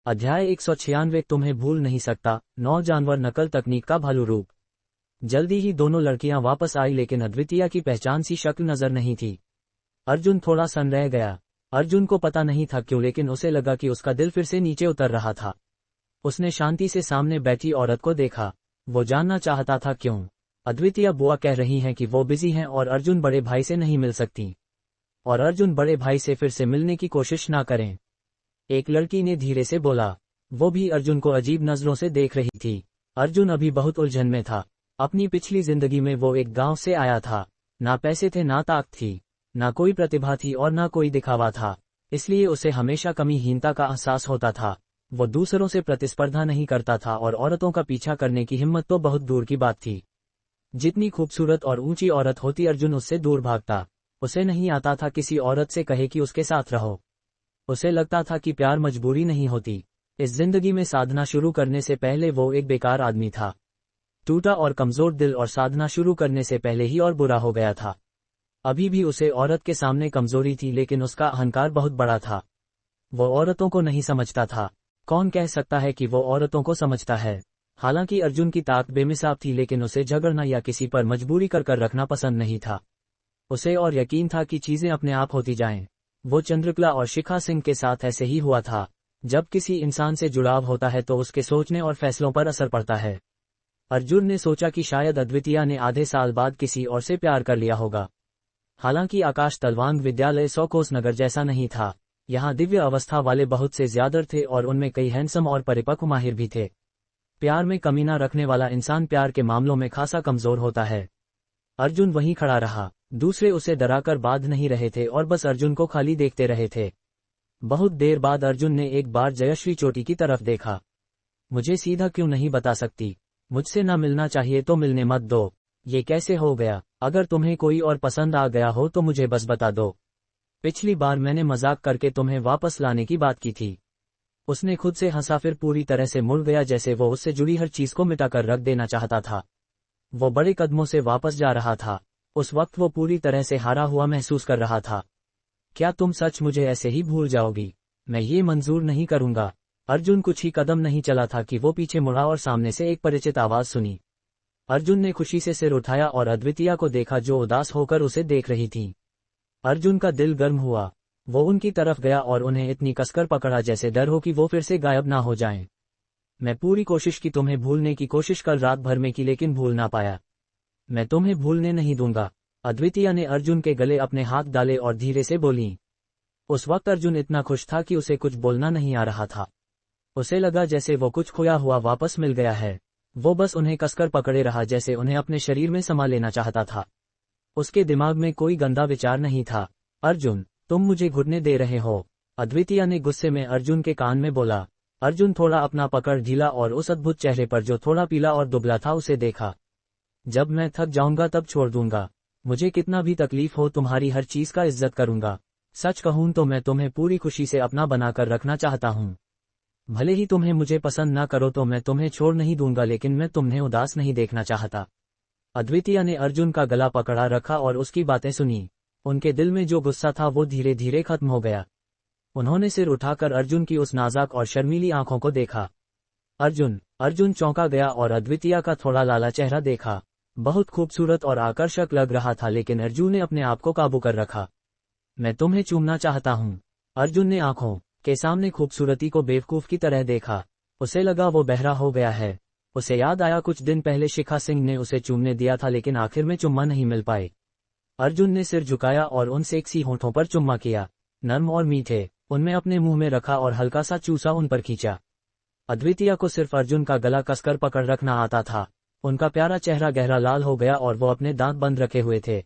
अध्याय 196 तुम्हें भूल नहीं सकता, 9 जानवर नकल तकनीक का भालू रूप। जल्दी ही दोनों लड़कियां वापस आई लेकिन अद्वितीया की पहचान सी शक्ल नजर नहीं थी। अर्जुन थोड़ा सन रह गया। अर्जुन को पता नहीं था क्यों, लेकिन उसे लगा कि उसका दिल फिर से नीचे उतर रहा था। उसने शांति से सामने बैठी औरत को देखा। वो जानना चाहता था क्यों। अद्वितीया बुआ कह रही हैं कि वो बिजी हैं और अर्जुन बड़े भाई से नहीं मिल सकती, और अर्जुन बड़े भाई से फिर से मिलने की कोशिश ना करें। एक लड़की ने धीरे से बोला। वो भी अर्जुन को अजीब नजरों से देख रही थी। अर्जुन अभी बहुत उलझन में था। अपनी पिछली जिंदगी में वो एक गांव से आया था। ना पैसे थे, ना ताकत थी, ना कोई प्रतिभा थी और ना कोई दिखावा था। इसलिए उसे हमेशा कमीहीनता का एहसास होता था। वो दूसरों से प्रतिस्पर्धा नहीं करता था और औरतों का पीछा करने की हिम्मत तो बहुत दूर की बात थी। जितनी खूबसूरत और ऊंची औरत होती, अर्जुन उससे दूर भागता। उसे नहीं आता था किसी औरत से कहे कि उसके साथ रहो। उसे लगता था कि प्यार मजबूरी नहीं होती। इस जिंदगी में साधना शुरू करने से पहले वो एक बेकार आदमी था, टूटा और कमजोर दिल, और साधना शुरू करने से पहले ही और बुरा हो गया था। अभी भी उसे औरत के सामने कमजोरी थी, लेकिन उसका अहंकार बहुत बड़ा था। वो औरतों को नहीं समझता था। कौन कह सकता है कि वो औरतों को समझता है। हालांकि अर्जुन की ताकत बेमिसाल थी, लेकिन उसे झगड़ना या किसी पर मजबूरी कर रखना पसंद नहीं था। उसे और यकीन था कि चीजें अपने आप होती जाएं। वो चंद्रकला और शिखा सिंह के साथ ऐसे ही हुआ था। जब किसी इंसान से जुड़ाव होता है तो उसके सोचने और फैसलों पर असर पड़ता है। अर्जुन ने सोचा कि शायद अद्वितीया ने आधे साल बाद किसी और से प्यार कर लिया होगा। हालांकि आकाश तलवांग विद्यालय 100 कोस नगर जैसा नहीं था। यहाँ दिव्य अवस्था वाले बहुत से ज्यादा थे और उनमें कई हैंडसम और परिपक्व माहिर भी थे। प्यार में कमी न रखने वाला इंसान प्यार के मामलों में खासा कमजोर होता है। अर्जुन वहीं खड़ा रहा। दूसरे उसे डराकर बाध नहीं रहे थे और बस अर्जुन को खाली देखते रहे थे। बहुत देर बाद अर्जुन ने एक बार जयश्री चोटी की तरफ देखा। मुझे सीधा क्यों नहीं बता सकती? मुझसे ना मिलना चाहिए तो मिलने मत दो। ये कैसे हो गया? अगर तुम्हें कोई और पसंद आ गया हो तो मुझे बस बता दो। पिछली बार मैंने मजाक करके तुम्हें वापस लाने की बात की थी। उसने खुद से हंसा, फिर पूरी तरह से मुड़ गया, जैसे वो उससे जुड़ी हर चीज को मिटाकर रख देना चाहता था। वो बड़े कदमों से वापस जा रहा था। उस वक्त वो पूरी तरह से हारा हुआ महसूस कर रहा था। क्या तुम सच मुझे ऐसे ही भूल जाओगी? मैं ये मंजूर नहीं करूंगा। अर्जुन कुछ ही कदम नहीं चला था कि वो पीछे मुड़ा और सामने से एक परिचित आवाज सुनी। अर्जुन ने खुशी से सिर उठाया और अद्वितीया को देखा, जो उदास होकर उसे देख रही थी। अर्जुन का दिल गर्म हुआ। वो उनकी तरफ गया और उन्हें इतनी कसकर पकड़ा जैसे डर हो कि वो फिर से गायब ना हो जाएं। मैं पूरी कोशिश की तुम्हें भूलने की कोशिश कल रात भर में की, लेकिन भूल ना पाया। मैं तुम्हें भूलने नहीं दूंगा। अद्वितीया ने अर्जुन के गले अपने हाथ डाले और धीरे से बोली। उस वक्त अर्जुन इतना खुश था कि उसे कुछ बोलना नहीं आ रहा था। उसे लगा जैसे वो कुछ खोया हुआ वापस मिल गया है। वो बस उन्हें कसकर पकड़े रहा, जैसे उन्हें अपने शरीर में समा लेना चाहता था। उसके दिमाग में कोई गंदा विचार नहीं था। अर्जुन, तुम मुझे घुटने दे रहे हो, अद्वितीया ने गुस्से में अर्जुन के कान में बोला। अर्जुन थोड़ा अपना पकड़ ढीला और उस अद्भुत चेहरे पर जो थोड़ा पीला और दुबला था उसे देखा। जब मैं थक जाऊंगा तब छोड़ दूंगा। मुझे कितना भी तकलीफ हो, तुम्हारी हर चीज का इज्जत करूंगा। सच कहूं तो मैं तुम्हें पूरी खुशी से अपना बनाकर रखना चाहता हूं। भले ही तुम्हें मुझे पसंद ना करो तो मैं तुम्हें छोड़ नहीं दूंगा, लेकिन मैं तुम्हें उदास नहीं देखना चाहता। अद्वितीया ने अर्जुन का गला पकड़ा रखा और उसकी बातें सुनी। उनके दिल में जो गुस्सा था वो धीरे धीरे खत्म हो गया। उन्होंने सिर उठाकर अर्जुन की उस नाजुक और शर्मीली आंखों को देखा। अर्जुन चौंका गया और अद्वितीया का थोड़ा लाला चेहरा देखा। बहुत खूबसूरत और आकर्षक लग रहा था, लेकिन अर्जुन ने अपने आप को काबू कर रखा। मैं तुम्हें चूमना चाहता हूं। अर्जुन ने आंखों के सामने खूबसूरती को बेवकूफ की तरह देखा। उसे लगा वो बहरा हो गया है। उसे याद आया कुछ दिन पहले शिखा सिंह ने उसे चूमने दिया था, लेकिन आखिर में चुम्मा नहीं मिल पाए। अर्जुन ने सिर झुकाया और उन सेक्सी होठों पर चुम्मा किया, नर्म और मीठे। उनमें अपने मुंह में रखा और हल्का सा चूसा उन पर खींचा। अद्वितीया को सिर्फ अर्जुन का गला कसकर पकड़ रखना आता था। उनका प्यारा चेहरा गहरा लाल हो गया और वो अपने दांत बंद रखे हुए थे।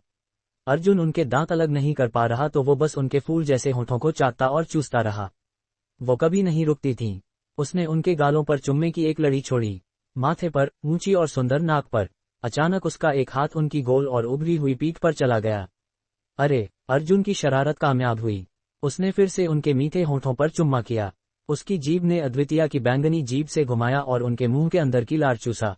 अर्जुन उनके दांत अलग नहीं कर पा रहा तो वो बस उनके फूल जैसे होठों को चाटता और चूसता रहा। वो कभी नहीं रुकती थी। उसने उनके गालों पर चुम्मे की एक लड़ी छोड़ी, माथे पर, ऊंची और सुंदर नाक पर। अचानक उसका एक हाथ उनकी गोल और उभरी हुई पीठ पर चला गया। अरे! अर्जुन की शरारत कामयाब हुई। उसने फिर से उनके मीठे होठों पर चुम्मा किया। उसकी जीभ ने अद्वितीया की बैंगनी जीभ से घुमाया और उनके मुंह के अंदर की लार चूसा।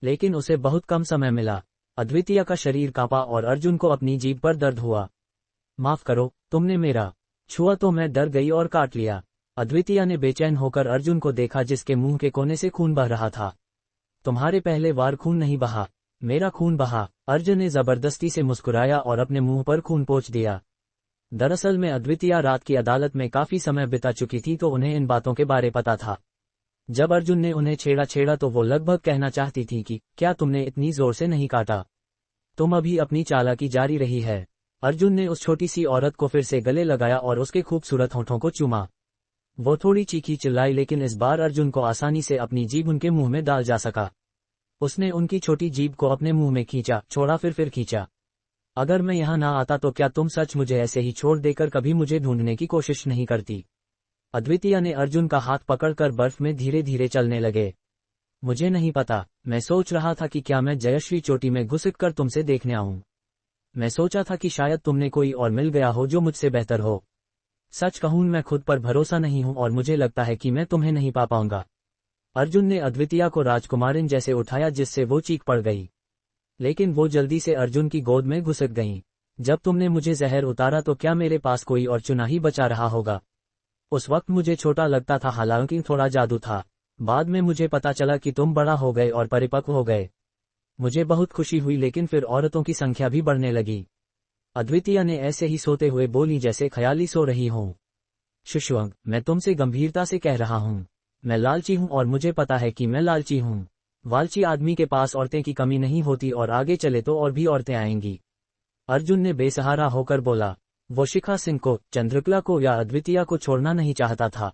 लेकिन उसे बहुत कम समय मिला। अद्वितीया का शरीर कांपा और अर्जुन को अपनी जीभ पर दर्द हुआ। माफ करो, तुमने मेरा छुआ तो मैं डर गई और काट लिया। अद्वितीया ने बेचैन होकर अर्जुन को देखा जिसके मुंह के कोने से खून बह रहा था। तुम्हारे पहले वार खून नहीं बहा, मेरा खून बहा। अर्जुन ने जबरदस्ती से मुस्कुराया और अपने मुंह पर खून पोंछ दिया। दरअसल में अद्वितीया रात की अदालत में काफी समय बिता चुकी थी तो उन्हें इन बातों के बारे पता था। जब अर्जुन ने उन्हें छेड़ा तो वो लगभग कहना चाहती थी कि क्या तुमने इतनी जोर से नहीं काटा, तुम अभी अपनी चालाकी जारी रही है। अर्जुन ने उस छोटी सी औरत को फिर से गले लगाया और उसके खूबसूरत होठों को चूमा। वो थोड़ी चीखी चिल्लाई लेकिन इस बार अर्जुन को आसानी से अपनी जीभ उनके मुंह में डाल जा सका। उसने उनकी छोटी जीभ को अपने मुंह में खींचा, छोड़ा फिर खींचा। अगर मैं यहाँ ना आता तो क्या तुम सच मुझे ऐसे ही छोड़ देकर कभी मुझे ढूंढने की कोशिश नहीं करती? अद्वितीया ने अर्जुन का हाथ पकड़कर बर्फ में धीरे धीरे चलने लगे। मुझे नहीं पता, मैं सोच रहा था कि क्या मैं जयश्री चोटी में घुसकर तुमसे देखने आऊं। मैं सोचा था कि शायद तुमने कोई और मिल गया हो जो मुझसे बेहतर हो। सच कहूं मैं खुद पर भरोसा नहीं हूं और मुझे लगता है कि मैं तुम्हें नहीं पा पाऊंगा। अर्जुन ने अद्वितीया को राजकुमारिन जैसे उठाया जिससे वो चीख पड़ गई, लेकिन वो जल्दी से अर्जुन की गोद में घुसक गईं। जब तुमने मुझे जहर उतारा तो क्या मेरे पास कोई और चुना ही बचा रहा होगा? उस वक्त मुझे छोटा लगता था, हालांकि थोड़ा जादू था। बाद में मुझे पता चला कि तुम बड़ा हो गए और परिपक्व हो गए। मुझे बहुत खुशी हुई लेकिन फिर औरतों की संख्या भी बढ़ने लगी। अद्वितीया ने ऐसे ही सोते हुए बोली जैसे ख्याली सो रही हूं। शुष्वंग, मैं तुमसे गंभीरता से कह रहा हूं, मैं लालची हूं और मुझे पता है कि मैं लालची हूं। लालची आदमी के पास औरतें की कमी नहीं होती और आगे चले तो और भी औरतें आएंगी। अर्जुन ने बेसहारा होकर बोला। वो शिखा सिंह को, चंद्रकला को या अद्वितीया को छोड़ना नहीं चाहता था।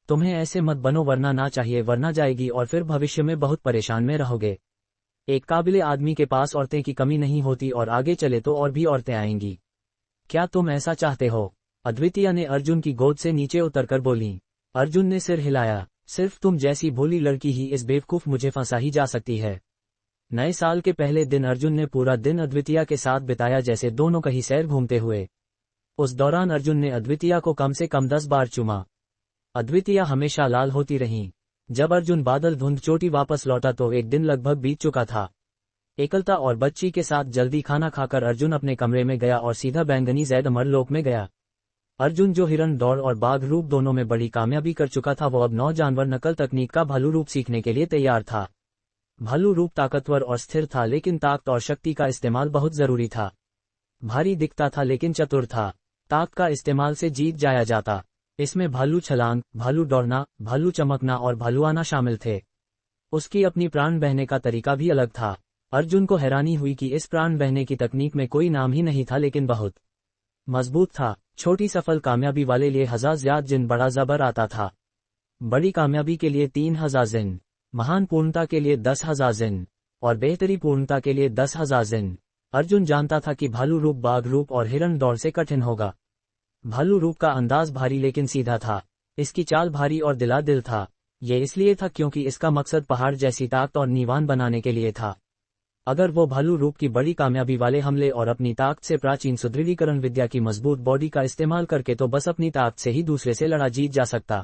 तुम्हें ऐसे मत बनो वरना ना चाहिए वरना जाएगी और फिर भविष्य में बहुत परेशान में रहोगे। एक काबिले आदमी के पास औरतें की कमी नहीं होती और आगे चले तो और भी औरतें आएंगी। क्या तुम ऐसा चाहते हो? अद्वितीया ने अर्जुन की गोद से नीचे उतरकर बोली। अर्जुन ने सिर हिलाया। सिर्फ तुम जैसी भोली लड़की ही इस बेवकूफ मुझे फंसा ही जा सकती है। नए साल के पहले दिन अर्जुन ने पूरा दिन अद्वितीया के साथ बिताया, जैसे दोनों कहीं सैर घूमते हुए। उस दौरान अर्जुन ने अद्वितीया को कम से कम 10 बार चूमा। अद्वितीया हमेशा लाल होती रहीं। जब अर्जुन बादल धुंध चोटी वापस लौटा तो एक दिन लगभग बीत चुका था। एकलता और बच्ची के साथ जल्दी खाना खाकर अर्जुन अपने कमरे में गया और सीधा बैंगनी जैद अमरलोक में गया। अर्जुन जो हिरण दौड़ और बाघ रूप दोनों में बड़ी कामयाबी कर चुका था, वो अब 9 जानवर नकल तकनीक का भालू रूप सीखने के लिए तैयार था। भालू रूप ताकतवर और स्थिर था लेकिन ताकत और शक्ति का इस्तेमाल बहुत जरूरी था। भारी दिखता था लेकिन चतुर था। ताकत का इस्तेमाल से जीत जाया जाता। इसमें भालू छलांग, भालू दौड़ना, भालू चमकना और भालुआना शामिल थे। उसकी अपनी प्राण बहने का तरीका भी अलग था। अर्जुन को हैरानी हुई कि इस प्राण बहने की तकनीक में कोई नाम ही नहीं था लेकिन बहुत मजबूत था। छोटी सफल कामयाबी वाले लिए 1000 ज्याद जिन बड़ा जबर आता था। बड़ी कामयाबी के लिए 3000 जिन, महान पूर्णता के लिए 10,000 जिन और बेहतरी पूर्णता के लिए 10,000 जिन। अर्जुन जानता था कि भालू रूप बाघ रूप और हिरण दौड़ से कठिन होगा। भालू रूप का अंदाज भारी लेकिन सीधा था। इसकी चाल भारी और दिला दिल था। ये इसलिए था क्योंकि इसका मकसद पहाड़ जैसी ताकत और नीवान बनाने के लिए था। अगर वो भालू रूप की बड़ी कामयाबी वाले हमले और अपनी ताकत से प्राचीन सुदृढ़ीकरण विद्या की मजबूत बॉडी का इस्तेमाल करके तो बस अपनी ताकत से ही दूसरे से लड़ा जीत जा सकता।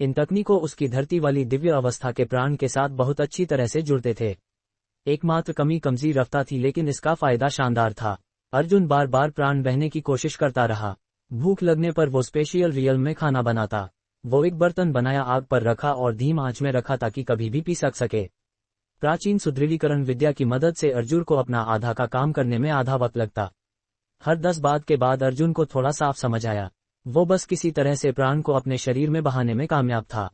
इन तकनीकों उसकी धरती वाली दिव्य अवस्था के प्राण के साथ बहुत अच्छी तरह से जुड़ते थे। एकमात्र कमी कमजी रफ्ता थी लेकिन इसका फायदा शानदार था। अर्जुन बार बार प्राण बहने की कोशिश करता रहा। भूख लगने पर वो स्पेशल रियल में खाना बनाता। वो एक बर्तन बनाया, आग पर रखा और धीम आंच में रखा ताकि कभी भी पी सके। प्राचीन सुदृढ़ीकरण विद्या की मदद से अर्जुन को अपना आधा का काम करने में आधा वक्त लगता। हर 10 बात के बाद अर्जुन को थोड़ा साफ समझ आया। वो बस किसी तरह से प्राण को अपने शरीर में बहाने में कामयाब था।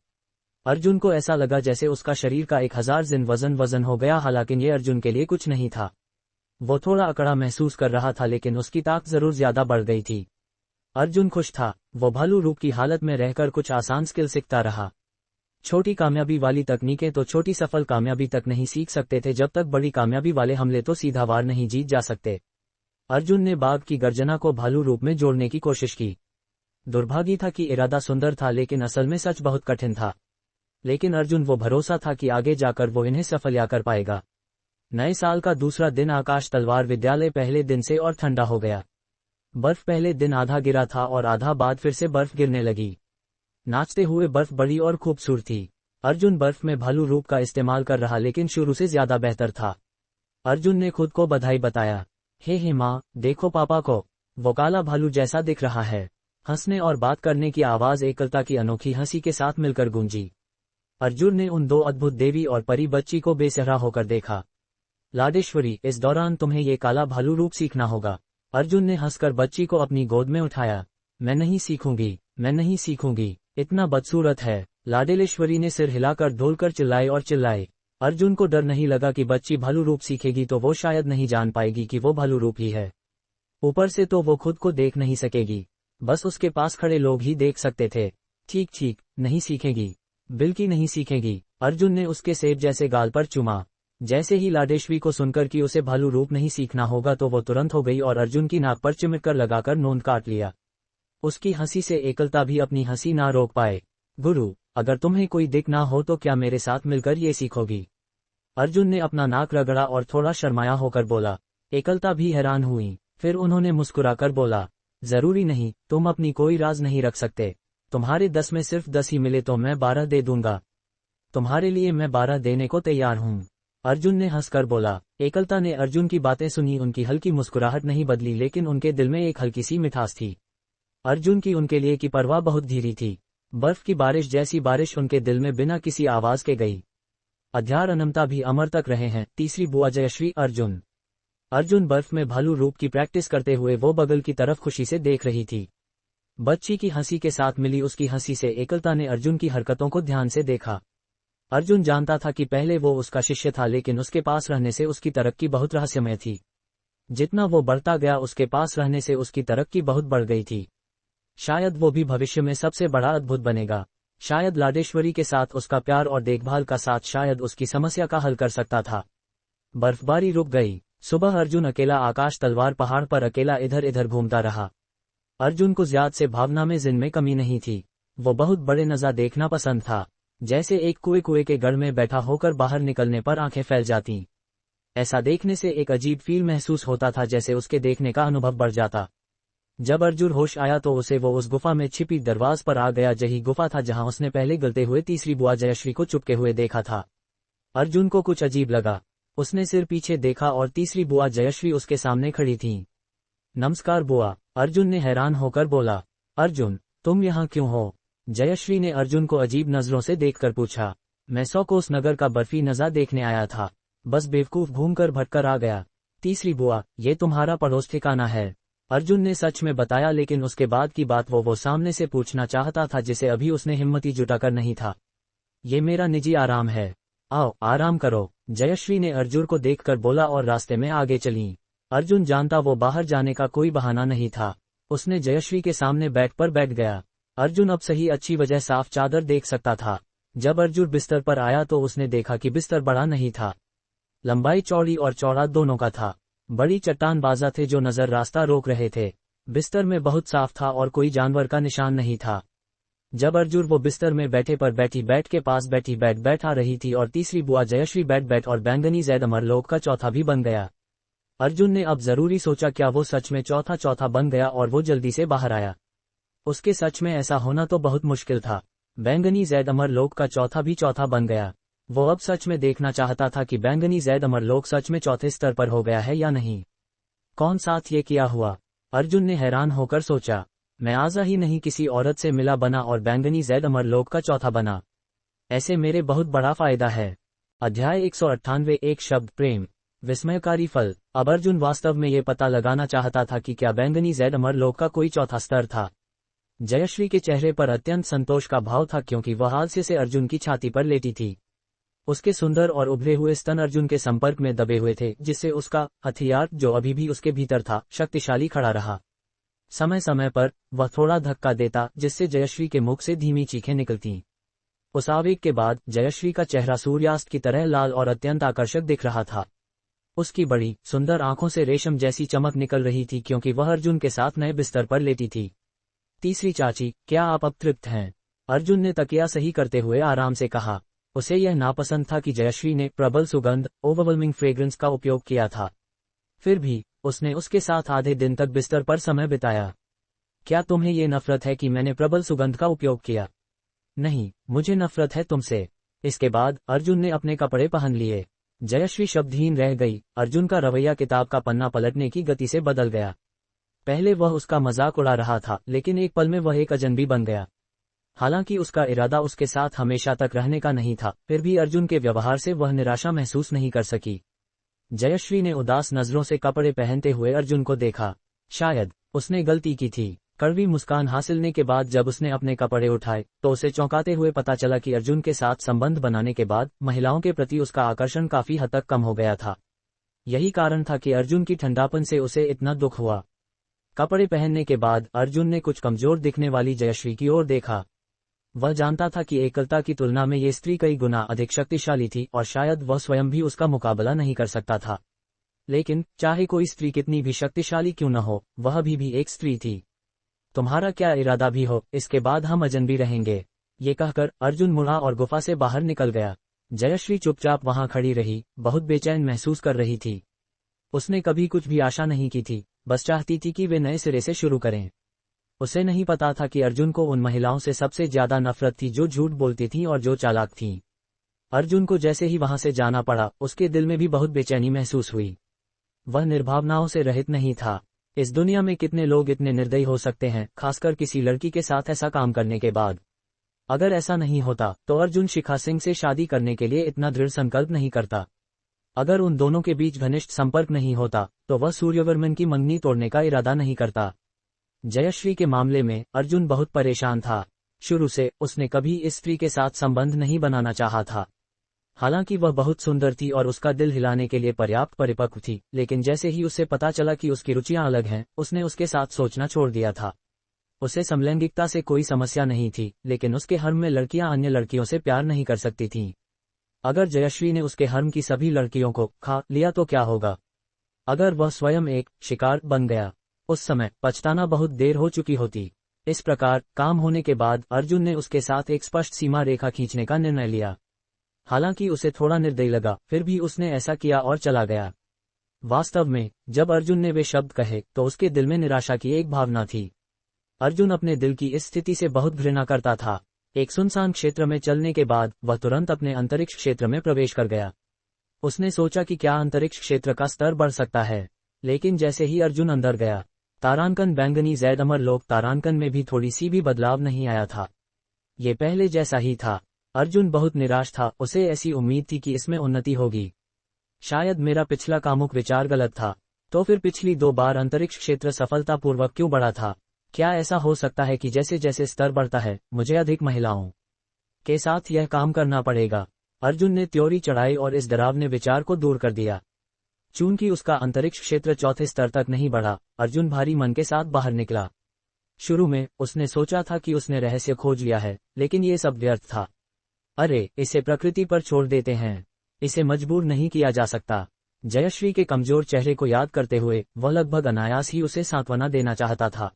अर्जुन को ऐसा लगा जैसे उसका शरीर का 1000 जिन वजन हो गया। हालांकि ये अर्जुन के लिए कुछ नहीं था। वो थोड़ा अकड़ा महसूस कर रहा था लेकिन उसकी ताकत जरूर ज्यादा बढ़ गई थी। अर्जुन खुश था। वो भालू रूप की हालत में रहकर कुछ आसान स्किल सीखता रहा। छोटी कामयाबी वाली तकनीकें तो छोटी सफल कामयाबी तक नहीं सीख सकते थे, जब तक बड़ी कामयाबी वाले हमले तो सीधा वार नहीं जीत जा सकते। अर्जुन ने बाघ की गर्जना को भालू रूप में जोड़ने की कोशिश की। दुर्भाग्य था कि इरादा सुंदर था लेकिन असल में सच बहुत कठिन था। लेकिन अर्जुन वो भरोसा था कि आगे जाकर वो इन्हें सफल कर पाएगा। नए साल का दूसरा दिन आकाश तलवार विद्यालय पहले दिन से और ठंडा हो गया। बर्फ पहले दिन आधा गिरा था और आधा बाद फिर से बर्फ गिरने लगी। नाचते हुए बर्फ बड़ी और खूबसूरत थी। अर्जुन बर्फ में भालू रूप का इस्तेमाल कर रहा लेकिन शुरू से ज्यादा बेहतर था। अर्जुन ने खुद को बधाई बताया। हे माँ, देखो पापा को, वो काला भालू जैसा दिख रहा है। हंसने और बात करने की आवाज एकलता की अनोखी हंसी के साथ मिलकर गूंजी। अर्जुन ने उन दो अद्भुत देवी और परी बच्ची को बेसहारा होकर देखा। लाडेश्वरी, इस दौरान तुम्हें ये काला भालू रूप सीखना होगा। अर्जुन ने हंसकर बच्ची को अपनी गोद में उठाया। मैं नहीं सीखूंगी, मैं नहीं सीखूंगी, इतना बदसूरत है। लाडेलेश्वरी ने सिर हिलाकर ढोलकर चिल्लाए और चिल्लाए। अर्जुन को डर नहीं लगा कि बच्ची भालू रूप सीखेगी तो वो शायद नहीं जान पाएगी कि वो भालू रूप ही है। ऊपर से तो वो खुद को देख नहीं सकेगी, बस उसके पास खड़े लोग ही देख सकते थे। ठीक ठीक, नहीं सीखेगी, बिल्कुल नहीं सीखेगी। अर्जुन ने उसके सेब जैसे गाल पर चूमा। जैसे ही लाडेश्वरी को सुनकर कि उसे भालू रूप नहीं सीखना होगा तो वो तुरंत हो गई और अर्जुन की नाक पर चिमटकर लगाकर नोंद काट लिया। उसकी हंसी से एकलता भी अपनी हंसी ना रोक पाए। गुरु, अगर तुम्हें कोई दिक ना हो तो क्या मेरे साथ मिलकर ये सीखोगी? अर्जुन ने अपना नाक रगड़ा और थोड़ा शर्माया होकर बोला। एकलता भी हैरान हुई, फिर उन्होंने मुस्कुराकर बोला, जरूरी नहीं, तुम अपनी कोई राज नहीं रख सकते। तुम्हारे 10 में सिर्फ 10 ही मिले तो मैं 12 दे दूंगा। तुम्हारे लिए मैं 12 देने को तैयार हूँ। अर्जुन ने हंसकर बोला। एकलता ने अर्जुन की बातें सुनी। उनकी हल्की मुस्कुराहट नहीं बदली लेकिन उनके दिल में एक हल्की सी मिठास थी। अर्जुन की उनके लिए की परवाह बहुत धीरी थी। बर्फ की बारिश जैसी बारिश उनके दिल में बिना किसी आवाज के गई। अध्यार अनंता भी अमर तक रहे हैं। तीसरी बुआ जयश्री। अर्जुन बर्फ में भालू रूप की प्रैक्टिस करते हुए वो बगल की तरफ खुशी से देख रही थी। बच्ची की हंसी के साथ मिली उसकी हंसी से एकलता ने अर्जुन की हरकतों को ध्यान से देखा। अर्जुन जानता था कि पहले वो उसका शिष्य था लेकिन उसके पास रहने से उसकी तरक्की बहुत रहस्यमय थी। जितना वो बढ़ता गया उसके पास रहने से उसकी तरक्की बहुत बढ़ गई थी। शायद वो भी भविष्य में सबसे बड़ा अद्भुत बनेगा। शायद लाडेश्वरी के साथ उसका प्यार और देखभाल का साथ शायद उसकी समस्या का हल कर सकता था। बर्फबारी रुक गई। सुबह अर्जुन अकेला आकाश तलवार पहाड़ पर अकेला इधर इधर घूमता रहा। अर्जुन को ज्यादा से भावना में जिन में कमी नहीं थी। वो बहुत बड़े नज़ारे देखना पसंद था। जैसे एक कुएं के गढ़ में बैठा होकर बाहर निकलने पर आंखें फैल जाती। ऐसा देखने से एक अजीब फील महसूस होता था, जैसे उसके देखने का अनुभव बढ़ जाता। जब अर्जुन होश आया तो उसे वो उस गुफा में छिपी दरवाज पर आ गया। यही गुफा था जहां उसने पहले गलते हुए तीसरी बुआ जयश्री को चुपके हुए देखा था। अर्जुन को कुछ अजीब लगा। उसने सिर पीछे देखा और तीसरी बुआ जयश्री उसके सामने खड़ी थीं। नमस्कार बुआ, अर्जुन ने हैरान होकर बोला। अर्जुन, तुम यहाँ क्यों हो? जयश्री ने अर्जुन को अजीब नजरों से देखकर पूछा। मैं 100 कोस नगर का बर्फी नज़ारा देखने आया था, बस बेवकूफ घूमकर भटकर आ गया। तीसरी बुआ, ये तुम्हारा पड़ोस ठिकाना है। अर्जुन ने सच में बताया लेकिन उसके बाद की बात वो सामने से पूछना चाहता था जिसे अभी उसने हिम्मती जुटाकर नहीं था। ये मेरा निजी आराम है, आओ आराम करो, जयश्री ने अर्जुन को देखकर बोला और रास्ते में आगे चली। अर्जुन जानता वो बाहर जाने का कोई बहाना नहीं था। उसने जयश्री के सामने बैठ गया। अर्जुन अब सही अच्छी वजह साफ चादर देख सकता था। जब अर्जुन बिस्तर पर आया तो उसने देखा कि बिस्तर बड़ा नहीं था, लंबाई चौड़ी और चौड़ा दोनों का था। बड़ी चट्टान बाजा थे जो नजर रास्ता रोक रहे थे। बिस्तर में बहुत साफ था और कोई जानवर का निशान नहीं था। जब अर्जुन वो बिस्तर में बैठे पर बैठी बैठ के पास बैठा रही थी और तीसरी बुआ जयश्री बैठ और बैंगनी जैद अमरलोक का चौथा भी बन गया। अर्जुन ने अब जरूरी सोचा क्या वो सच में चौथा बन गया और वो जल्दी से बाहर आया। उसके सच में ऐसा होना तो बहुत मुश्किल था। बैंगनी जैद अमरलोक का चौथा भी चौथा बन गया। वो अब सच में देखना चाहता था कि बैंगनी जैद अमरलोक सच में चौथे स्तर पर हो गया है या नहीं। कौन साथ ये किया हुआ? अर्जुन ने हैरान होकर सोचा। मैं आजा ही नहीं किसी औरत से मिला बना और बैंगनी जैद अमरलोक का चौथा बना। ऐसे मेरे बहुत बड़ा फायदा है। अध्याय 198। एक शब्द प्रेम, विस्मयकारी फल। अब अर्जुन वास्तव में ये पता लगाना चाहता था कि क्या बैंगनी जैद अमरलोक का कोई चौथा स्तर था। जयश्री के चेहरे पर अत्यंत संतोष का भाव था क्योंकि वह हास्य से अर्जुन की छाती पर लेटी थी। उसके सुंदर और उभरे हुए स्तन अर्जुन के संपर्क में दबे हुए थे जिससे उसका हथियार जो अभी भी उसके भीतर था शक्तिशाली खड़ा रहा। समय समय पर वह थोड़ा धक्का देता जिससे जयश्री के मुख से धीमी चीखें निकलती। उस आवेग के बाद जयश्री का चेहरा सूर्यास्त की तरह लाल और अत्यंत आकर्षक दिख रहा था। उसकी बड़ी सुंदर आंखों से रेशम जैसी चमक निकल रही थी क्योंकि वह अर्जुन के साथ नए बिस्तर पर लेटी थी। तीसरी चाची, क्या आप अब तृप्त हैं? अर्जुन ने तकिया सही करते हुए आराम से कहा। उसे यह नापसंद था कि जयश्री ने प्रबल सुगंध ओवरवेलमिंग फ्रेग्रेंस का उपयोग किया था। फिर भी उसने उसके साथ आधे दिन तक बिस्तर पर समय बिताया। क्या तुम्हें ये नफरत है कि मैंने प्रबल सुगंध का उपयोग किया? नहीं, मुझे नफरत है तुमसे। इसके बाद अर्जुन ने अपने कपड़े पहन लिए। जयश्री शब्दहीन रह गई। अर्जुन का रवैया किताब का पन्ना पलटने की गति से बदल गया। पहले वह उसका मजाक उड़ा रहा था, लेकिन एक पल में वह एक अजनबी बन गया। हालांकि उसका इरादा उसके साथ हमेशा तक रहने का नहीं था, फिर भी अर्जुन के व्यवहार से वह निराशा महसूस नहीं कर सकी। जयश्री ने उदास नजरों से कपड़े पहनते हुए अर्जुन को देखा। शायद उसने गलती की थी। कड़वी मुस्कान हासिलने के बाद जब उसने अपने कपड़े उठाए तो उसे चौंकाते हुए पता चला कि अर्जुन के साथ संबंध बनाने के बाद महिलाओं के प्रति उसका आकर्षण काफी हद तक कम हो गया था। यही कारण था कि अर्जुन की ठंडापन से उसे इतना दुख हुआ। कपड़े पहनने के बाद अर्जुन ने कुछ कमजोर दिखने वाली जयश्री की ओर देखा। वह जानता था कि एकलता की तुलना में ये स्त्री कई गुना अधिक शक्तिशाली थी और शायद वह स्वयं भी उसका मुकाबला नहीं कर सकता था। लेकिन चाहे कोई स्त्री कितनी भी शक्तिशाली क्यों न हो, वह भी एक स्त्री थी। तुम्हारा क्या इरादा भी हो, इसके बाद हम अजनबी रहेंगे। ये कहकर अर्जुन मुड़ा और गुफा से बाहर निकल गया। जयश्री चुपचाप वहां खड़ी रही, बहुत बेचैन महसूस कर रही थी। उसने कभी कुछ भी आशा नहीं की थी, बस चाहती थी कि वे नए सिरे से शुरू करें। उसे नहीं पता था कि अर्जुन को उन महिलाओं से सबसे ज्यादा नफरत थी जो झूठ बोलती थीं और जो चालाक थीं। अर्जुन को जैसे ही वहां से जाना पड़ा, उसके दिल में भी बहुत बेचैनी महसूस हुई। वह निर्भावनाओं से रहित नहीं था। इस दुनिया में कितने लोग इतने निर्दयी हो सकते हैं, खासकर किसी लड़की के साथ ऐसा काम करने के बाद। अगर ऐसा नहीं होता तो अर्जुन शिखा सिंह से शादी करने के लिए इतना दृढ़ संकल्प नहीं करता। अगर उन दोनों के बीच घनिष्ठ संपर्क नहीं होता तो वह सूर्यवर्मन की मंगनी तोड़ने का इरादा नहीं करता। जयश्री के मामले में अर्जुन बहुत परेशान था। शुरू से उसने कभी इस स्त्री के साथ संबंध नहीं बनाना चाहा था। हालांकि वह बहुत सुंदर थी और उसका दिल हिलाने के लिए पर्याप्त परिपक्व थी, लेकिन जैसे ही उसे पता चला कि उसकी रुचियां अलग हैं, उसने उसके साथ सोचना छोड़ दिया था। उसे समलैंगिकता से कोई समस्या नहीं थी, लेकिन उसके हर्म में लड़कियां अन्य लड़कियों से प्यार नहीं कर सकती थीं। अगर जयश्री ने उसके हर्म की सभी लड़कियों को खा लिया तो क्या होगा? अगर वह स्वयं एक शिकार बन गया, उस समय पछताना बहुत देर हो चुकी होती। इस प्रकार काम होने के बाद अर्जुन ने उसके साथ एक स्पष्ट सीमा रेखा खींचने का निर्णय लिया। हालांकि उसे थोड़ा निर्दयी लगा, फिर भी उसने ऐसा किया और चला गया। वास्तव में जब अर्जुन ने वे शब्द कहे तो उसके दिल में निराशा की एक भावना थी। अर्जुन अपने दिल की इस स्थिति से बहुत घृणा करता था। एक सुनसान क्षेत्र में चलने के बाद वह तुरंत अपने अंतरिक्ष क्षेत्र में प्रवेश कर गया। उसने सोचा कि क्या अंतरिक्ष क्षेत्र का स्तर बढ़ सकता है, लेकिन जैसे ही अर्जुन अंदर गया, तारांकन बैंगनी जैद अमर लोक तारांकन में भी थोड़ी सी भी बदलाव नहीं आया था। ये पहले जैसा ही था। अर्जुन बहुत निराश था, उसे ऐसी उम्मीद थी कि इसमें उन्नति होगी। शायद मेरा पिछला कामुक विचार गलत था। तो फिर पिछली 2 बार अंतरिक्ष क्षेत्र सफलतापूर्वक क्यों बढ़ा था? क्या ऐसा हो सकता है कि जैसे जैसे स्तर बढ़ता है, मुझे अधिक महिलाओं के साथ यह काम करना पड़ेगा? अर्जुन ने त्योरी चढ़ाई और इस डरावने विचार को दूर कर दिया। चूंकि उसका अंतरिक्ष क्षेत्र 4थे स्तर तक नहीं बढ़ा, अर्जुन भारी मन के साथ बाहर निकला। शुरू में उसने सोचा था कि उसने रहस्य खोज लिया है, लेकिन ये सब व्यर्थ था। अरे, इसे प्रकृति पर छोड़ देते हैं, इसे मजबूर नहीं किया जा सकता। जयश्री के कमजोर चेहरे को याद करते हुए वह लगभग अनायास ही उसे सांत्वना देना चाहता था।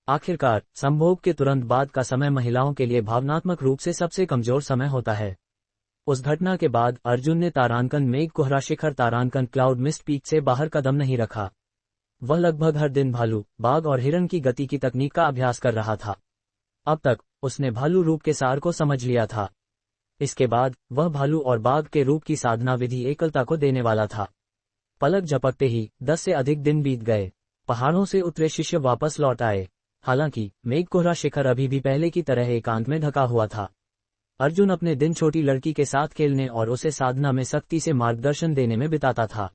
आखिरकार संभोग के तुरंत बाद का समय महिलाओं के लिए भावनात्मक रूप से सबसे कमजोर समय होता है। उस घटना के बाद अर्जुन ने तारांकन मेघ कोहरा शिखर तारांकन क्लाउड मिस्ट पीक से बाहर कदम नहीं रखा। वह लगभग हर दिन भालू, बाघ और हिरण की गति की तकनीक का अभ्यास कर रहा था। अब तक उसने भालू रूप के सार को समझ लिया था। इसके बाद वह भालू और बाघ के रूप की साधना विधि एकलता को देने वाला था। पलक झपकते ही 10 से अधिक दिन बीत गए। पहाड़ों से उतरे शिष्य वापस लौट आए। हालांकि मेघ कोहरा शिखर अभी भी पहले की तरह एकांत में ढका हुआ था। अर्जुन अपने दिन छोटी लड़की के साथ खेलने और उसे साधना में सख्ती से मार्गदर्शन देने में बिताता था।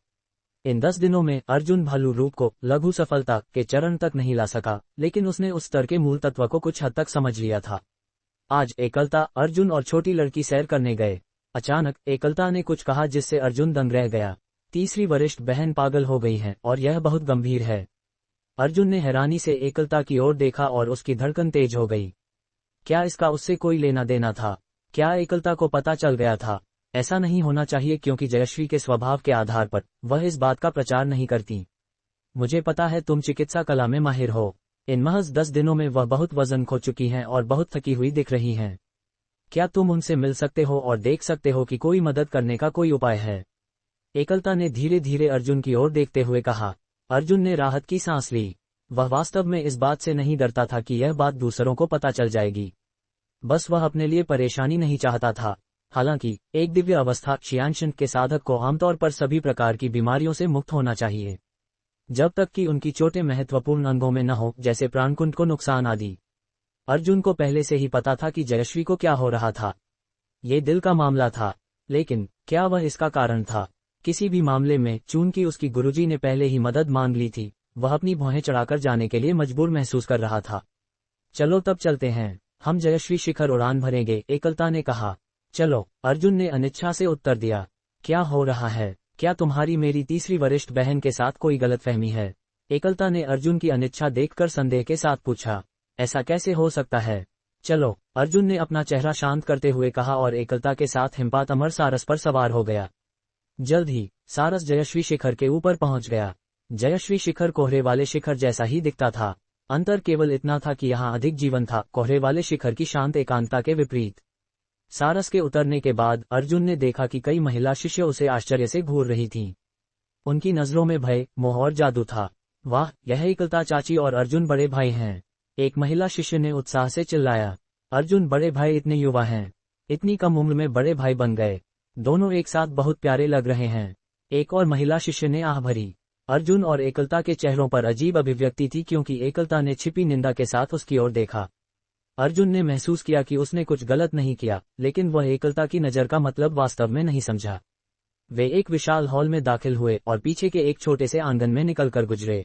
इन 10 दिनों में अर्जुन भालू रूप को लघु सफलता के चरण तक नहीं ला सका, लेकिन उसने उस स्तर के मूल तत्व को कुछ हद तक समझ लिया था। आज एकलता, अर्जुन और छोटी लड़की सैर करने गए। अचानक एकलता ने कुछ कहा जिससे अर्जुन दंग रह गया। तीसरी वरिष्ठ बहन पागल हो गई है और यह बहुत गंभीर है। अर्जुन ने हैरानी से एकलता की ओर देखा और उसकी धड़कन तेज हो गई। क्या इसका उससे कोई लेना देना था? क्या एकलता को पता चल गया था? ऐसा नहीं होना चाहिए, क्योंकि जयश्री के स्वभाव के आधार पर वह इस बात का प्रचार नहीं करती। मुझे पता है तुम चिकित्सा कला में माहिर हो। इन महज 10 दिनों में वह बहुत वजन खो चुकी हैं और बहुत थकी हुई दिख रही हैं। क्या तुम उनसे मिल सकते हो और देख सकते हो कि कोई मदद करने का कोई उपाय है? एकलता ने धीरे धीरे अर्जुन की ओर देखते हुए कहा। अर्जुन ने राहत की सांस ली। वह वास्तव में इस बात से नहीं डरता था कि यह बात दूसरों को पता चल जाएगी। बस वह अपने लिए परेशानी नहीं चाहता था। हालांकि एक दिव्य अवस्था क्षयांशन के साधक को आमतौर पर सभी प्रकार की बीमारियों से मुक्त होना चाहिए। जब तक कि उनकी चोटें महत्वपूर्ण अंगों में न हो, जैसे प्राणकुंड को नुकसान आदि। अर्जुन को पहले से ही पता था कि जयश्री को क्या हो रहा था। ये दिल का मामला था, लेकिन क्या वह इसका कारण था? किसी भी मामले में चूंकि उसकी गुरुजी ने पहले ही मदद मांग ली थी, वह अपनी भौहें चढ़ाकर जाने के लिए मजबूर महसूस कर रहा था। चलो तब चलते हैं, हम जयश्री शिखर उड़ान भरेंगे, एकलता ने कहा। चलो, अर्जुन ने अनिच्छा से उत्तर दिया। क्या हो रहा है? क्या तुम्हारी मेरी तीसरी वरिष्ठ बहन के साथ कोई गलतफहमी है? एकलता ने अर्जुन की अनिच्छा देखकर संदेह के साथ पूछा। ऐसा कैसे हो सकता है? चलो, अर्जुन ने अपना चेहरा शांत करते हुए कहा और एकलता के साथ हिमपात अमर सारस पर सवार हो गया। जल्द ही सारस जयश्री शिखर के ऊपर पहुंच गया। जयश्री शिखर कोहरे वाले शिखर जैसा ही दिखता था। अंतर केवल इतना था कि यहाँ अधिक जीवन था, कोहरे वाले शिखर की शांत एकांतता के विपरीत। सारस के उतरने के बाद अर्जुन ने देखा कि कई महिला शिष्य उसे आश्चर्य से घूर रही थीं। उनकी नजरों में भय, मोह और जादू था। वाह, यह एकलता चाची और अर्जुन बड़े भाई हैं, एक महिला शिष्य ने उत्साह से चिल्लाया। अर्जुन बड़े भाई इतने युवा हैं, इतनी कम उम्र में बड़े भाई बन गए, दोनों एक साथ बहुत प्यारे लग रहे हैं, एक और महिला शिष्य ने आह भरी। अर्जुन और एकलता के चेहरों पर अजीब अभिव्यक्ति थी क्योंकि एकलता ने छिपी निंदा के साथ उसकी ओर देखा। अर्जुन ने महसूस किया कि उसने कुछ गलत नहीं किया, लेकिन वह एकलता की नज़र का मतलब वास्तव में नहीं समझा। वे एक विशाल हॉल में दाखिल हुए और पीछे के एक छोटे से आंगन में निकलकर गुजरे।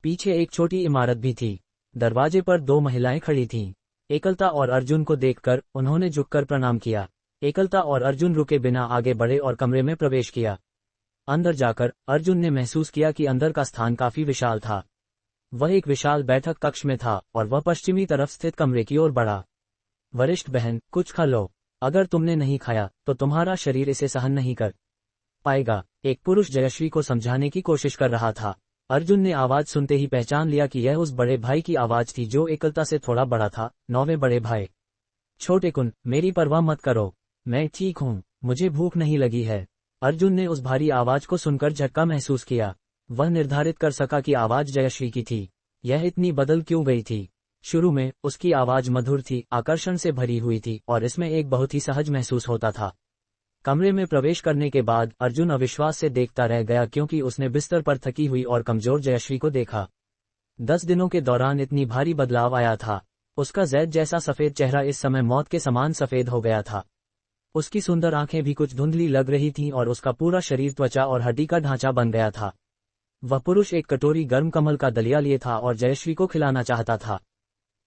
पीछे एक छोटी इमारत भी थी। दरवाजे पर दो महिलाएं खड़ी थीं। एकलता और अर्जुन को देखकर उन्होंने झुककर प्रणाम किया। एकलता और अर्जुन रुके बिना आगे बढ़े और कमरे में प्रवेश किया। अंदर जाकर अर्जुन ने महसूस किया कि अंदर का स्थान काफी विशाल था। वह एक विशाल बैठक कक्ष में था और वह पश्चिमी तरफ स्थित कमरे की ओर बढ़ा। वरिष्ठ बहन, कुछ खा लो, अगर तुमने नहीं खाया तो तुम्हारा शरीर इसे सहन नहीं कर पाएगा, एक पुरुष जयश्री को समझाने की कोशिश कर रहा था। अर्जुन ने आवाज सुनते ही पहचान लिया कि यह उस बड़े भाई की आवाज थी जो एकलता से थोड़ा बड़ा था। नौवें बड़े भाई। छोटे कुन, मेरी परवाह मत करो, मैं ठीक हूँ, मुझे भूख नहीं लगी है। अर्जुन ने उस भारी आवाज को सुनकर झटका महसूस किया। वह निर्धारित कर सका कि आवाज जयश्री की थी। यह इतनी बदल क्यों गई थी? शुरू में उसकी आवाज मधुर थी, आकर्षण से भरी हुई थी और इसमें एक बहुत ही सहज महसूस होता था। कमरे में प्रवेश करने के बाद अर्जुन अविश्वास से देखता रह गया क्योंकि उसने बिस्तर पर थकी हुई और कमजोर जयश्री को देखा। 10 दिनों के दौरान इतनी भारी बदलाव आया था। उसका जैद जैसा सफेद चेहरा इस समय मौत के समान सफेद हो गया था। उसकी सुंदर आंखें भी कुछ धुंधली लग रही थीं और उसका पूरा शरीर त्वचा और हड्डी का ढांचा बन गया था। वह पुरुष एक कटोरी गर्म कमल का दलिया लिए था और जयश्री को खिलाना चाहता था।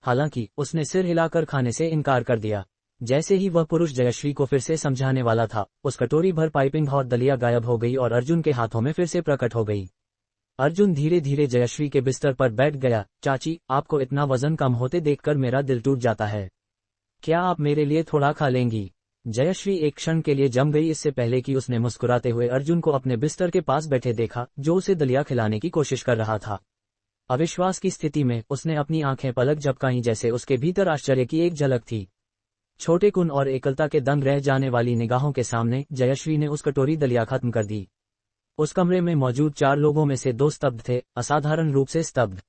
हालांकि उसने सिर हिलाकर खाने से इनकार कर दिया। जैसे ही वह पुरुष जयश्री को फिर से समझाने वाला था, उस कटोरी भर पाइपिंग हॉट दलिया गायब हो गई और अर्जुन के हाथों में फिर से प्रकट हो गई। अर्जुन धीरे धीरे जयश्री के बिस्तर पर बैठ गया। चाची, आपको इतना वजन कम होते देखकर मेरा दिल टूट जाता है। क्या आप मेरे लिए थोड़ा खा लेंगी? जयश्री एक क्षण के लिए जम गई, इससे पहले कि उसने मुस्कुराते हुए अर्जुन को अपने बिस्तर के पास बैठे देखा, जो उसे दलिया खिलाने की कोशिश कर रहा था। अविश्वास की स्थिति में उसने अपनी आंखें पलक झपकाईं, जैसे उसके भीतर आश्चर्य की एक झलक थी। छोटे कुन और एकलता के दंग रह जाने वाली निगाहों के सामने जयश्री ने उस कटोरी दलिया खत्म कर दी। उस कमरे में मौजूद 4 लोगों में से 2 स्तब्ध थे, असाधारण रूप से स्तब्ध।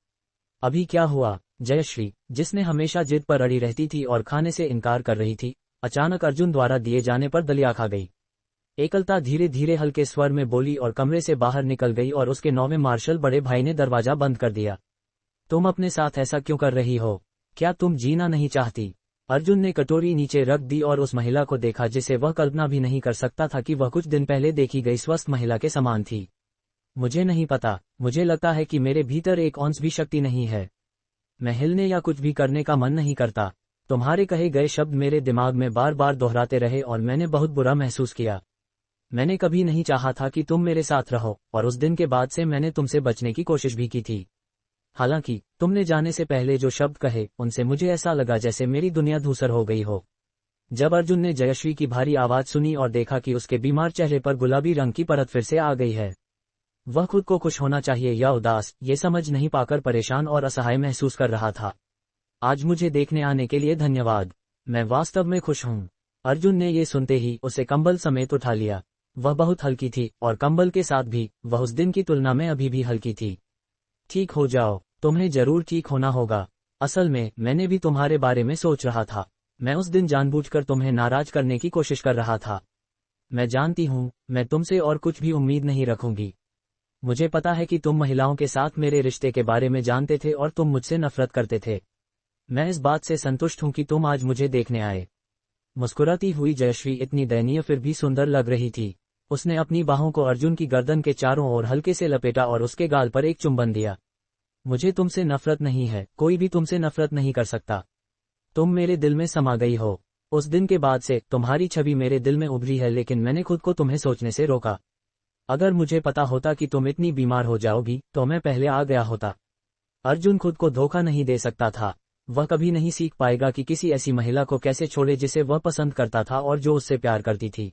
अभी क्या हुआ? जयश्री, जिसने हमेशा जिद पर अड़ी रहती थी और खाने से इनकार कर रही थी, अचानक अर्जुन द्वारा दिए जाने पर दलिया खा गई। एकलता धीरे धीरे हल्के स्वर में बोली और कमरे से बाहर निकल गई और उसके 9वें मार्शल बड़े भाई ने दरवाजा बंद कर दिया। तुम अपने साथ ऐसा क्यों कर रही हो? क्या तुम जीना नहीं चाहती? अर्जुन ने कटोरी नीचे रख दी और उस महिला को देखा जिसे वह कल्पना भी नहीं कर सकता था कि वह कुछ दिन पहले देखी गई स्वस्थ महिला के समान थी। मुझे नहीं पता, मुझे लगता है कि मेरे भीतर एक औंस भी शक्ति नहीं है। मैं हिलने या कुछ भी करने का मन नहीं करता। तुम्हारे कहे गए शब्द मेरे दिमाग में बार बार दोहराते रहे और मैंने बहुत बुरा महसूस किया। मैंने कभी नहीं चाहा था कि तुम मेरे साथ रहो और उस दिन के बाद से मैंने तुमसे बचने की कोशिश भी की थी। हालांकि तुमने जाने से पहले जो शब्द कहे, उनसे मुझे ऐसा लगा जैसे मेरी दुनिया धूसर हो गई हो। जब अर्जुन ने जयश्री की भारी आवाज सुनी और देखा कि उसके बीमार चेहरे पर गुलाबी रंग की परत फिर से आ गई है, वह खुद को खुश होना चाहिए या उदास, ये समझ नहीं पाकर परेशान और असहाय महसूस कर रहा था। आज मुझे देखने आने के लिए धन्यवाद, मैं वास्तव में खुश हूँ। अर्जुन ने ये सुनते ही उसे कंबल समेत उठा लिया। वह बहुत हल्की थी और कंबल के साथ भी वह उस दिन की तुलना में अभी भी हल्की थी। ठीक हो जाओ, तुम्हें जरूर ठीक होना होगा। असल में मैंने भी तुम्हारे बारे में सोच रहा था। मैं उस दिन जानबूझकर तुम्हें नाराज करने की कोशिश कर रहा था। मैं जानती हूँ, मैं तुमसे और कुछ भी उम्मीद नहीं रखूंगी। मुझे पता है कि तुम महिलाओं के साथ मेरे रिश्ते के बारे में जानते थे और तुम मुझसे नफरत करते थे। मैं इस बात से संतुष्ट हूं कि तुम आज मुझे देखने आए। मुस्कुराती हुई जयश्री इतनी दयनीय फिर भी सुंदर लग रही थी। उसने अपनी बाहों को अर्जुन की गर्दन के चारों ओर हल्के से लपेटा और उसके गाल पर एक चुंबन दिया। मुझे तुमसे नफरत नहीं है, कोई भी तुमसे नफरत नहीं कर सकता। तुम मेरे दिल में समा गई हो। उस दिन के बाद से तुम्हारी छवि मेरे दिल में उभरी है, लेकिन मैंने खुद को तुम्हें सोचने से रोका। अगर मुझे पता होता कि तुम इतनी बीमार हो जाओगी तो मैं पहले आ गया होता। अर्जुन खुद को धोखा नहीं दे सकता था। वह कभी नहीं सीख पाएगा कि किसी ऐसी महिला को कैसे छोड़े जिसे वह पसंद करता था और जो उससे प्यार करती थी।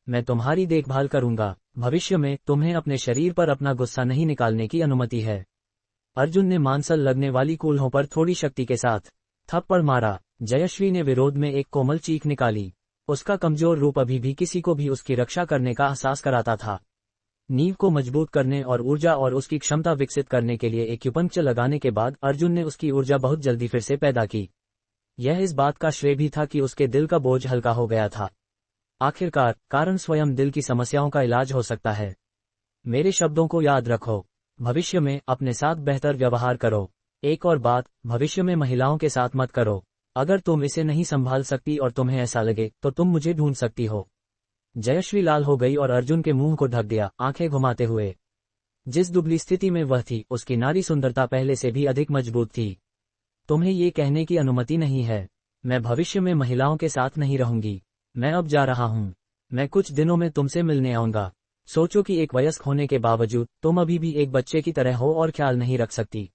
मैं तुम्हारी देखभाल करूंगा। भविष्य में तुम्हें अपने शरीर पर अपना गुस्सा नहीं निकालने की अनुमति है। अर्जुन ने मांसल लगने वाली कूल्हों पर थोड़ी शक्ति के साथ थप्पड़ मारा। जयश्री ने विरोध में एक कोमल चीख निकाली। उसका कमजोर रूप अभी भी किसी को भी उसकी रक्षा करने का एहसास कराता था। नींव को मजबूत करने और ऊर्जा और उसकी क्षमता विकसित करने के लिए एक्यूपंक्चर लगाने के बाद अर्जुन ने उसकी ऊर्जा बहुत जल्दी फिर से पैदा की। यह इस बात का श्रेय भी था कि उसके दिल का बोझ हल्का हो गया था। आखिरकार कारण स्वयं दिल की समस्याओं का इलाज हो सकता है। मेरे शब्दों को याद रखो। भविष्य में अपने साथ बेहतर व्यवहार करो। एक और बात, भविष्य में महिलाओं के साथ मत करो। अगर तुम इसे नहीं संभाल सकती और तुम्हें ऐसा लगे तो तुम मुझे ढूंढ सकती हो। जयश्री लाल हो गई और अर्जुन के मुंह को ढक दिया, आंखें घुमाते हुए। जिस दुबली स्थिति में वह थी उसकी नारी सुंदरता पहले से भी अधिक मजबूत थी। तुम्हें ये कहने की अनुमति नहीं है। मैं भविष्य में महिलाओं के साथ नहीं रहूंगी। मैं अब जा रहा हूं। मैं कुछ दिनों में तुमसे मिलने आऊंगा। सोचो कि एक वयस्क होने के बावजूद तुम अभी भी एक बच्चे की तरह हो और ख्याल नहीं रख सकती।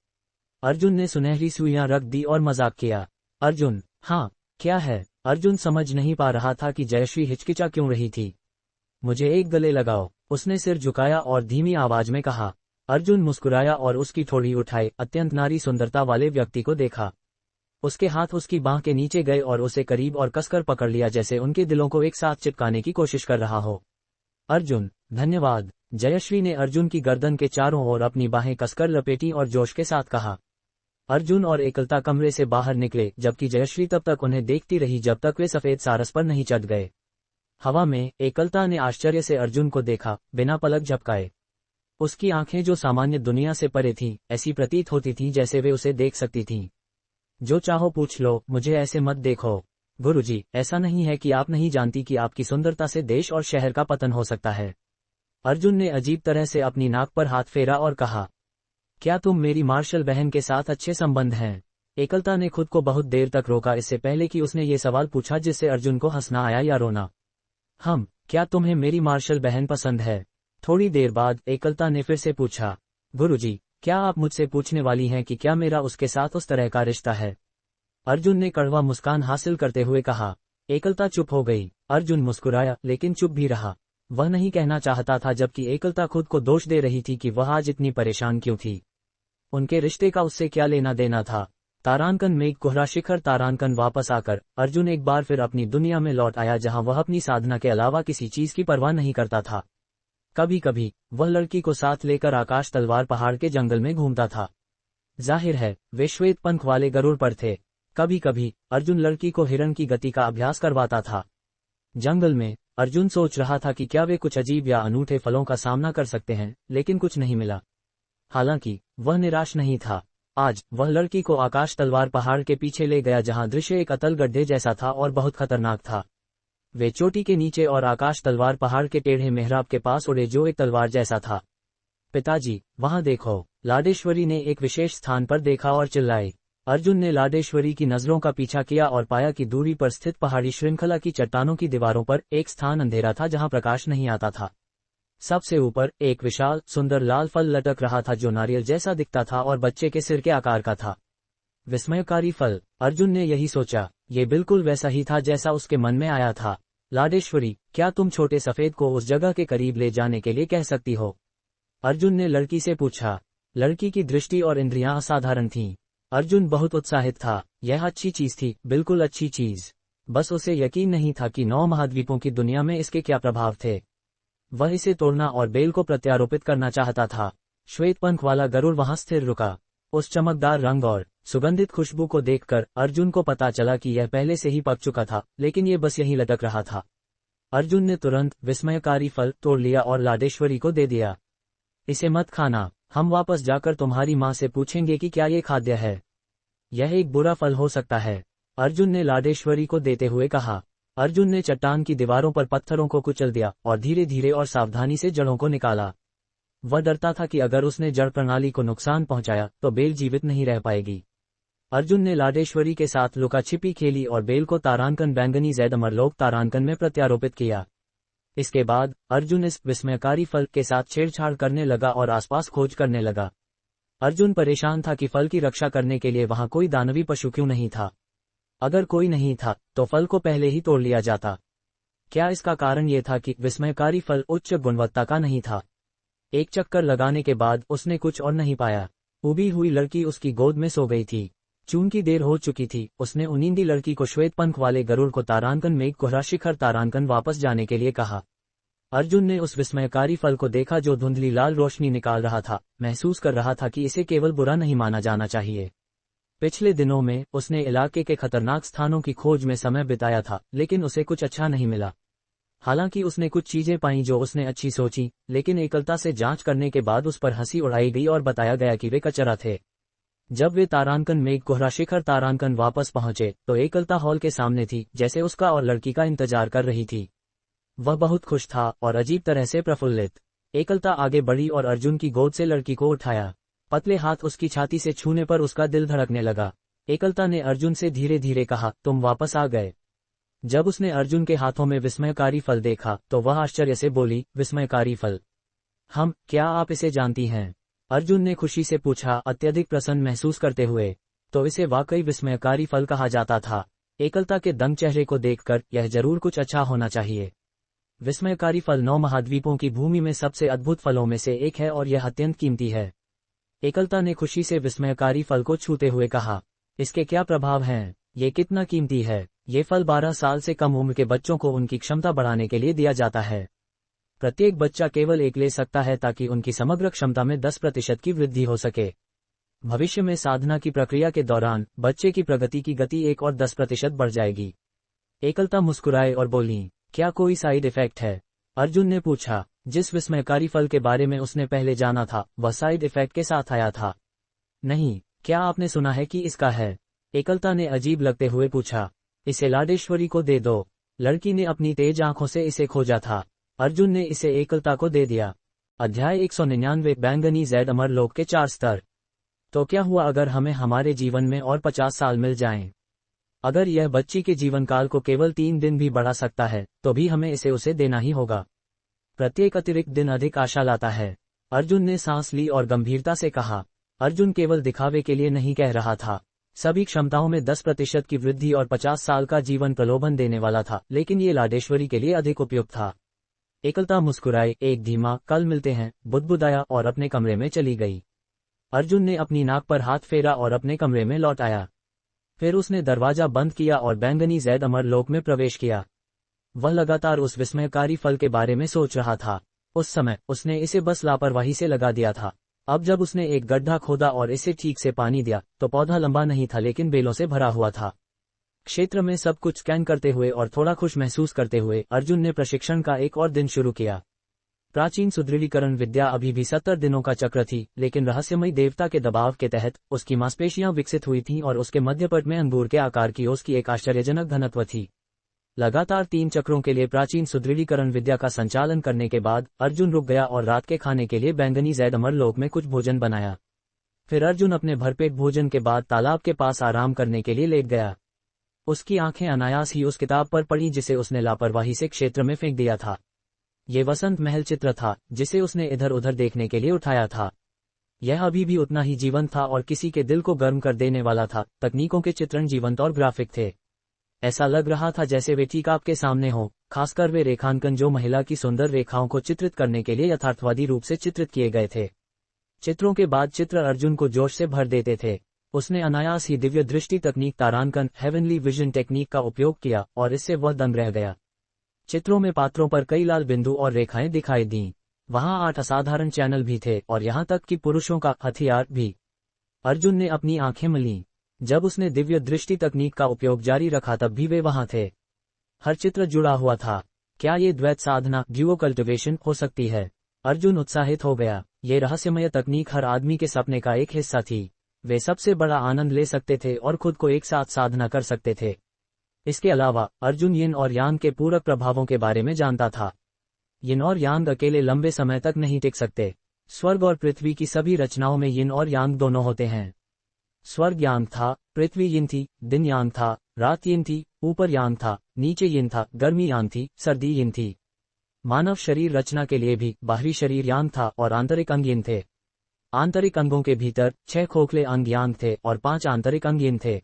अर्जुन ने सुनहरी सुइयां रख दी और मजाक किया। अर्जुन, हाँ, क्या है? अर्जुन समझ नहीं पा रहा था कि जयश्री हिचकिचा क्यों रही थी। मुझे एक गले लगाओ। उसने सिर झुकाया और धीमी आवाज में कहा। अर्जुन मुस्कुराया और उसकी ठोड़ी उठाई अत्यंत नारी सुंदरता वाले व्यक्ति को देखा। उसके हाथ उसकी बांह के नीचे गए और उसे करीब और कसकर पकड़ लिया, जैसे उनके दिलों को एक साथ चिपकाने की कोशिश कर रहा हो। अर्जुन, धन्यवाद। जयश्री ने अर्जुन की गर्दन के चारों ओर अपनी बाहें कसकर लपेटी और जोश के साथ कहा। अर्जुन और एकलता कमरे से बाहर निकले, जबकि जयश्री तब तक उन्हें देखती रही जब तक वे सफेद सारस पर नहीं चढ़ गए। हवा में एकलता ने आश्चर्य से अर्जुन को देखा, बिना पलक झपकाए। उसकी आंखें जो सामान्य दुनिया से परे थीं, ऐसी प्रतीत होती थीं जैसे वे उसे देख सकती थीं। जो चाहो पूछ लो, मुझे ऐसे मत देखो। गुरुजी, ऐसा नहीं है कि आप नहीं जानती कि आपकी सुंदरता से देश और शहर का पतन हो सकता है। अर्जुन ने अजीब तरह से अपनी नाक पर हाथ फेरा और कहा, क्या तुम मेरी मार्शल बहन के साथ अच्छे संबंध हैं? एकलता ने खुद को बहुत देर तक रोका, इससे पहले कि उसने ये सवाल पूछा जिससे अर्जुन को हंसना आया या रोना। क्या तुम्हें मेरी मार्शल बहन पसंद है? थोड़ी देर बाद एकलता ने फिर से पूछा। गुरुजी, क्या आप मुझसे पूछने वाली हैं कि क्या मेरा उसके साथ उस तरह का रिश्ता है? अर्जुन ने कड़वा मुस्कान हासिल करते हुए कहा। एकलता चुप हो गई। अर्जुन मुस्कुराया, लेकिन चुप भी रहा। वह नहीं कहना चाहता था, जबकि एकलता खुद को दोष दे रही थी कि वह आज इतनी परेशान क्यों थी। उनके रिश्ते का उससे क्या लेना देना था? तारांकन मेघ कोहरा शिखर तारांकन वापस आकर अर्जुन एक बार फिर अपनी दुनिया में लौट आया, जहां वह अपनी साधना के अलावा किसी चीज की परवाह नहीं करता था। कभी कभी वह लड़की को साथ लेकर आकाश तलवार पहाड़ के जंगल में घूमता था। जाहिर है वे श्वेत पंख वाले गरुड़ पर थे। कभी कभी अर्जुन लड़की को हिरण की गति का अभ्यास करवाता था। जंगल में अर्जुन सोच रहा था कि क्या वे कुछ अजीब या अनूठे फलों का सामना कर सकते हैं, लेकिन कुछ नहीं मिला। हालांकि वह निराश नहीं था। आज वह लड़की को आकाश तलवार पहाड़ के पीछे ले गया, जहां दृश्य एक अतल गड्ढे जैसा था और बहुत खतरनाक था। वे चोटी के नीचे और आकाश तलवार पहाड़ के टेढ़े मेहराब के पास उड़े, जो एक तलवार जैसा था। पिताजी, वहां देखो। लाडेश्वरी ने एक विशेष स्थान पर देखा और चिल्लाई। अर्जुन ने लाडेश्वरी की नजरों का पीछा किया और पाया कि दूरी पर स्थित पहाड़ी श्रृंखला की चट्टानों की दीवारों पर एक स्थान अंधेरा था, जहां प्रकाश नहीं आता था। सबसे ऊपर एक विशाल सुंदर लाल फल लटक रहा था, जो नारियल जैसा दिखता था और बच्चे के सिर के आकार का था। विस्मयकारी फल, अर्जुन ने यही सोचा। ये बिल्कुल वैसा ही था जैसा उसके मन में आया था। लाडेश्वरी, क्या तुम छोटे सफेद को उस जगह के करीब ले जाने के लिए कह सकती हो? अर्जुन ने लड़की से पूछा। लड़की की दृष्टि और इंद्रियां असाधारण थीं। अर्जुन बहुत उत्साहित था। यह अच्छी चीज थी, बिल्कुल अच्छी चीज। बस उसे यकीन नहीं था कि 9 महाद्वीपों की दुनिया में इसके क्या प्रभाव थे। वह इसे तोड़ना और बेल को प्रत्यारोपित करना चाहता था। श्वेत पंख वाला गरुड़ वहां स्थिर रुका। उस चमकदार रंग और सुगंधित खुशबू को देखकर अर्जुन को पता चला कि यह पहले से ही पक चुका था, लेकिन ये बस यहीं लटक रहा था। अर्जुन ने तुरंत विस्मयकारी फल तोड़ लिया और लाडेश्वरी को दे दिया। इसे मत खाना, हम वापस जाकर तुम्हारी माँ से पूछेंगे कि क्या ये खाद्य है। यह एक बुरा फल हो सकता है, अर्जुन ने लाडेश्वरी को देते हुए कहा। अर्जुन ने चट्टान की दीवारों पर पत्थरों को कुचल दिया और धीरे धीरे और सावधानी से जड़ों को निकाला। वह डरता था कि अगर उसने जड़ प्रणाली को नुकसान पहुंचाया तो बेल जीवित नहीं रह पाएगी। अर्जुन ने लाडेश्वरी के साथ लुका छिपी खेली और बेल को तारांकन बैंगनी जैद अमरलोक तारांकन में प्रत्यारोपित किया। इसके बाद अर्जुन इस विस्मयकारी फल के साथ छेड़छाड़ करने लगा और आसपास खोज करने लगा। अर्जुन परेशान था कि फल की रक्षा करने के लिए वहां कोई दानवी पशु क्यों नहीं था। अगर कोई नहीं था तो फल को पहले ही तोड़ लिया जाता। क्या इसका कारण ये था कि विस्मयकारी फल उच्च गुणवत्ता का नहीं था? एक चक्कर लगाने के बाद उसने कुछ और नहीं पाया। उबी हुई लड़की उसकी गोद में सो गई थी। चून की देर हो चुकी थी। उसने उनींदी लड़की को श्वेत पंख वाले गरुड़ को तारांकन मेघ कोहरा शिखर तारांकन वापस जाने के लिए कहा। अर्जुन ने उस विस्मयकारी फल को देखा जो धुंधली लाल रोशनी निकाल रहा था। महसूस कर रहा था कि इसे केवल बुरा नहीं माना जाना चाहिए। पिछले दिनों में उसने इलाके के खतरनाक स्थानों की खोज में समय बिताया था, लेकिन उसे कुछ अच्छा नहीं मिला। हालांकि उसने कुछ चीजें पाईं जो उसने अच्छी सोची, लेकिन एकलता से जांच करने के बाद उस पर हंसी उड़ाई गई और बताया गया कि वे कचरा थे। जब वे तारांकन मेघ कोहरा शिखर तारांकन वापस पहुंचे तो एकलता हॉल के सामने थी, जैसे उसका और लड़की का इंतजार कर रही थी। वह बहुत खुश था और अजीब तरह से प्रफुल्लित। एकलता आगे बढ़ी और अर्जुन की गोद से लड़की को उठाया। पतले हाथ उसकी छाती से छूने पर उसका दिल धड़कने लगा। एकलता ने अर्जुन से धीरे धीरे कहा, तुम वापस आ गए। जब उसने अर्जुन के हाथों में विस्मयकारी फल देखा तो वह आश्चर्य से बोली, विस्मयकारी फल? क्या आप इसे जानती हैं? अर्जुन ने खुशी से पूछा, अत्यधिक प्रसन्न महसूस करते हुए। तो इसे वाकई विस्मयकारी फल कहा जाता था। एकलता के दंग चेहरे को देखकर यह जरूर कुछ अच्छा होना चाहिए। विस्मयकारी फल 9 महाद्वीपों की भूमि में सबसे अद्भुत फलों में से एक है और यह अत्यंत कीमती है। एकलता ने खुशी से विस्मयकारी फल को छूते हुए कहा, इसके क्या प्रभाव हैं? ये कितना कीमती है? ये फल 12 साल से कम उम्र के बच्चों को उनकी क्षमता बढ़ाने के लिए दिया जाता है। प्रत्येक बच्चा केवल एक ले सकता है ताकि उनकी समग्र क्षमता में 10% की वृद्धि हो सके। भविष्य में साधना की प्रक्रिया के दौरान बच्चे की प्रगति की गति 1 और 10% बढ़ जाएगी। एकलता मुस्कुराए और बोली, क्या कोई साइड इफेक्ट है? अर्जुन ने पूछा। जिस विस्मयकारी फल के बारे में उसने पहले जाना था वह साइड इफेक्ट के साथ आया था। नहीं, क्या आपने सुना है कि इसका है? एकलता ने अजीब लगते हुए पूछा। इसे लाडेश्वरी को दे दो। लड़की ने अपनी तेज आंखों से इसे खोजा था। अर्जुन ने इसे एकलता को दे दिया। अध्याय 199 बैंगनी जैद अमरलोक के 4 स्तर। तो क्या हुआ अगर हमें हमारे जीवन में और 50 साल मिल जाएं? अगर यह बच्ची के जीवन काल को केवल 3 दिन भी बढ़ा सकता है तो भी हमें इसे उसे देना ही होगा। प्रत्येक अतिरिक्त दिन अधिक आशा लाता है। अर्जुन ने सांस ली और गंभीरता से कहा। अर्जुन केवल दिखावे के लिए नहीं कह रहा था। सभी क्षमताओं में 10% की वृद्धि और 50 साल का जीवन प्रलोभन देने वाला था, लेकिन ये लाडेश्वरी के लिए अधिक उपयुक्त था। एकलता मुस्कुराए, एक धीमा कल मिलते हैं बुदबुदाया और अपने कमरे में चली गई। अर्जुन ने अपनी नाक पर हाथ फेरा और अपने कमरे में लौट आया। फिर उसने दरवाजा बंद किया और बैंगनी जैद अमरलोक में प्रवेश किया। वह लगातार उस विस्मयकारी फल के बारे में सोच रहा था। उस समय उसने इसे बस लापरवाही से लगा दिया था। अब जब उसने एक गड्ढा खोदा और इसे ठीक से पानी दिया तो पौधा लंबा नहीं था लेकिन बेलों से भरा हुआ था। क्षेत्र में सब कुछ स्कैन करते हुए और थोड़ा खुश महसूस करते हुए अर्जुन ने प्रशिक्षण का एक और दिन शुरू किया। प्राचीन सुदृढ़ीकरण विद्या अभी भी 70 दिनों का चक्र थी, लेकिन रहस्यमयी देवता के दबाव के तहत उसकी मांसपेशियां विकसित हुई थीं और उसके मध्यपट में अंगूर के आकार की ओस की एक आश्चर्यजनक घनत्व थी। लगातार 3 चक्रों के लिए प्राचीन सुदृढ़ीकरण विद्या का संचालन करने के बाद अर्जुन रुक गया और रात के खाने के लिए बैंगनी जैद अमरलोक में कुछ भोजन बनाया। फिर अर्जुन अपने भरपेट भोजन के बाद तालाब के पास आराम करने के लिए लेट गया। उसकी आंखें अनायास ही उस किताब पर पड़ी जिसे उसने लापरवाही से क्षेत्र में फेंक दिया था। ये वसंत महल चित्र था जिसे उसने इधर उधर देखने के लिए उठाया था। यह अभी भी उतना ही जीवंत था और किसी के दिल को गर्म कर देने वाला था। तकनीकों के चित्रण जीवंत और ग्राफिक थे। ऐसा लग रहा था जैसे वे ठीक आपके सामने हो, खासकर वे रेखांकन जो महिला की सुंदर रेखाओं को चित्रित करने के लिए यथार्थवादी रूप से चित्रित किए गए थे। चित्रों के बाद चित्र अर्जुन को जोश से भर देते थे। उसने अनायास ही दिव्य दृष्टि तकनीक तारांकन हेवनली विजन टेक्निक का उपयोग किया और इससे वह दंग रह गया। चित्रों में पात्रों पर कई लाल बिंदु और रेखाएं दिखाई दीं। वहां 8 असाधारण चैनल भी थे और यहां तक कि पुरुषों का हथियार भी। अर्जुन ने अपनी आंखें मलीं। जब उसने दिव्य दृष्टि तकनीक का उपयोग जारी रखा तब भी वे वहां थे। हर चित्र जुड़ा हुआ था। क्या ये द्वैत साधना ड्यूओ कल्टिवेशन हो सकती है? अर्जुन उत्साहित हो गया। ये रहस्यमय तकनीक हर आदमी के सपने का एक हिस्सा थी। वे सबसे बड़ा आनंद ले सकते थे और खुद को एक साथ साधना कर सकते थे। इसके अलावा अर्जुन यिन और यांग के पूरक प्रभावों के बारे में जानता था। यिन और यांग अकेले लंबे समय तक नहीं टिक सकते। स्वर्ग और पृथ्वी की सभी रचनाओं में यिन और यांग दोनों होते हैं। स्वर्ग यांग था, पृथ्वी यिन थी, दिन यांग था, रात यिन थी, ऊपर यांग था, नीचे यिन था, गर्मी यांग थी, सर्दी यिन थी। मानव शरीर रचना के लिए भी बाहरी शरीर यांग था और आंतरिक अंग यिन थे। आंतरिक अंगों के भीतर 6 खोखले अंग यांग थे और 5 आंतरिक अंग यिन थे।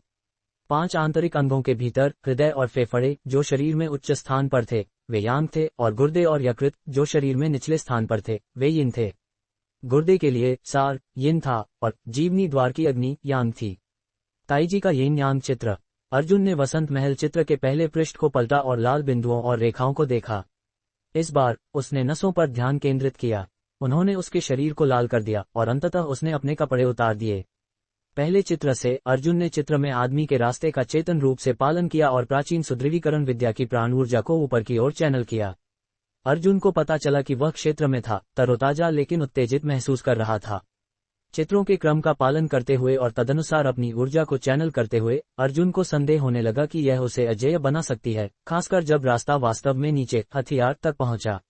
5 आंतरिक अंगों के भीतर हृदय और फेफड़े, जो शरीर में उच्च स्थान पर थे, वे यांग थे, और गुर्दे और यकृत, जो शरीर में निचले स्थान पर थे, वे यिन थे। गुर्दे के लिए सार यिन था और जीवनी द्वार की अग्नि यांग थी। ताईजी का यिन यांग चित्र। अर्जुन ने वसंत महल चित्र के पहले पृष्ठ को पलटा और लाल बिंदुओं और रेखाओं को देखा। इस बार उसने नसों पर ध्यान केंद्रित किया। उन्होंने उसके शरीर को लाल कर दिया और अंततः उसने अपने कपड़े उतार दिए। पहले चित्र से अर्जुन ने चित्र में आदमी के रास्ते का चेतन रूप से पालन किया और प्राचीन सुदृढ़ीकरण विद्या की प्राण ऊर्जा को ऊपर की ओर चैनल किया। अर्जुन को पता चला कि वह क्षेत्र में था, तरोताजा लेकिन उत्तेजित महसूस कर रहा था। चित्रों के क्रम का पालन करते हुए और तदनुसार अपनी ऊर्जा को चैनल करते हुए अर्जुन को संदेह होने लगा कि यह उसे अजेय बना सकती है, खासकर जब रास्ता वास्तव में नीचे हथियार तक पहुंचा।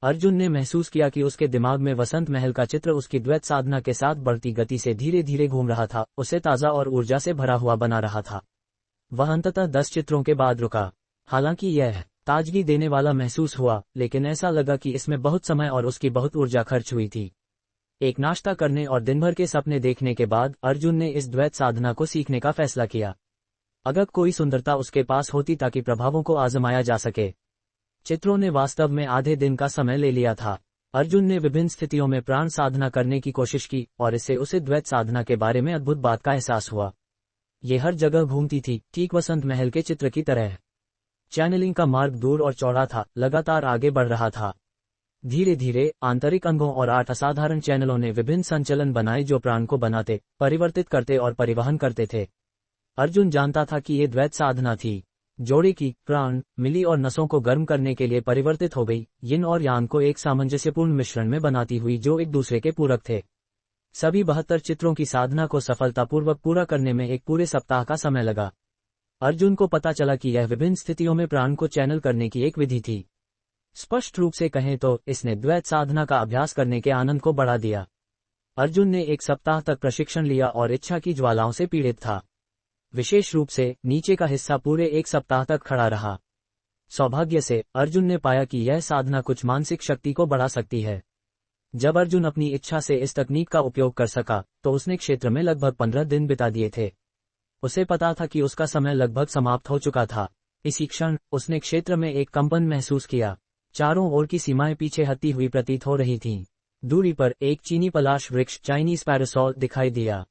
अर्जुन ने महसूस किया कि उसके दिमाग में वसंत महल का चित्र उसकी द्वैत साधना के साथ बढ़ती गति से धीरे धीरे घूम रहा था, उसे ताज़ा और ऊर्जा से भरा हुआ बना रहा था। वह अंततः 10 चित्रों के बाद रुका। हालांकि यह ताजगी देने वाला महसूस हुआ, लेकिन ऐसा लगा कि इसमें बहुत समय और उसकी बहुत ऊर्जा खर्च हुई थी। एक नाश्ता करने और दिनभर के सपने देखने के बाद अर्जुन ने इस द्वैत साधना को सीखने का फैसला किया। अगर कोई सुंदरता उसके पास होती ताकि प्रभावों को आजमाया जा सके। चित्रों ने वास्तव में आधे दिन का समय ले लिया था। अर्जुन ने विभिन्न स्थितियों में प्राण साधना करने की कोशिश की और इससे उसे द्वैत साधना के बारे में अद्भुत बात का एहसास हुआ। ये हर जगह घूमती थी, ठीक वसंत महल के चित्र की तरह। चैनलिंग का मार्ग दूर और चौड़ा था, लगातार आगे बढ़ रहा था। धीरे धीरे आंतरिक अंगों और 8 असाधारण चैनलों ने विभिन्न संचलन बनाए जो प्राण को बनाते, परिवर्तित करते और परिवहन करते थे। अर्जुन जानता था कि ये द्वैत साधना थी। जोड़े की प्राण मिली और नसों को गर्म करने के लिए परिवर्तित हो गई, यिन और यांग को एक सामंजस्यपूर्ण मिश्रण में बनाती हुई जो एक दूसरे के पूरक थे। सभी 72 चित्रों की साधना को सफलतापूर्वक पूरा करने में एक पूरे सप्ताह का समय लगा। अर्जुन को पता चला कि यह विभिन्न स्थितियों में प्राण को चैनल करने की एक विधि थी। स्पष्ट रूप से कहें तो इसने द्वैत साधना का अभ्यास करने के आनंद को बढ़ा दिया। अर्जुन ने 1 सप्ताह तक प्रशिक्षण लिया और इच्छा की ज्वालाओं से पीड़ित था। विशेष रूप से नीचे का हिस्सा पूरे 1 सप्ताह तक खड़ा रहा। सौभाग्य से अर्जुन ने पाया कि यह साधना कुछ मानसिक शक्ति को बढ़ा सकती है। जब अर्जुन अपनी इच्छा से इस तकनीक का उपयोग कर सका तो उसने क्षेत्र में लगभग 15 दिन बिता दिए थे। उसे पता था कि उसका समय लगभग समाप्त हो चुका था। इसी क्षण उसने क्षेत्र में एक कंपन महसूस किया। चारों ओर की सीमाएं पीछे हटती हुई प्रतीत हो रही थीं। दूरी पर एक चीनी पलाश वृक्ष चाइनीज पैरासोल दिखाई दिया।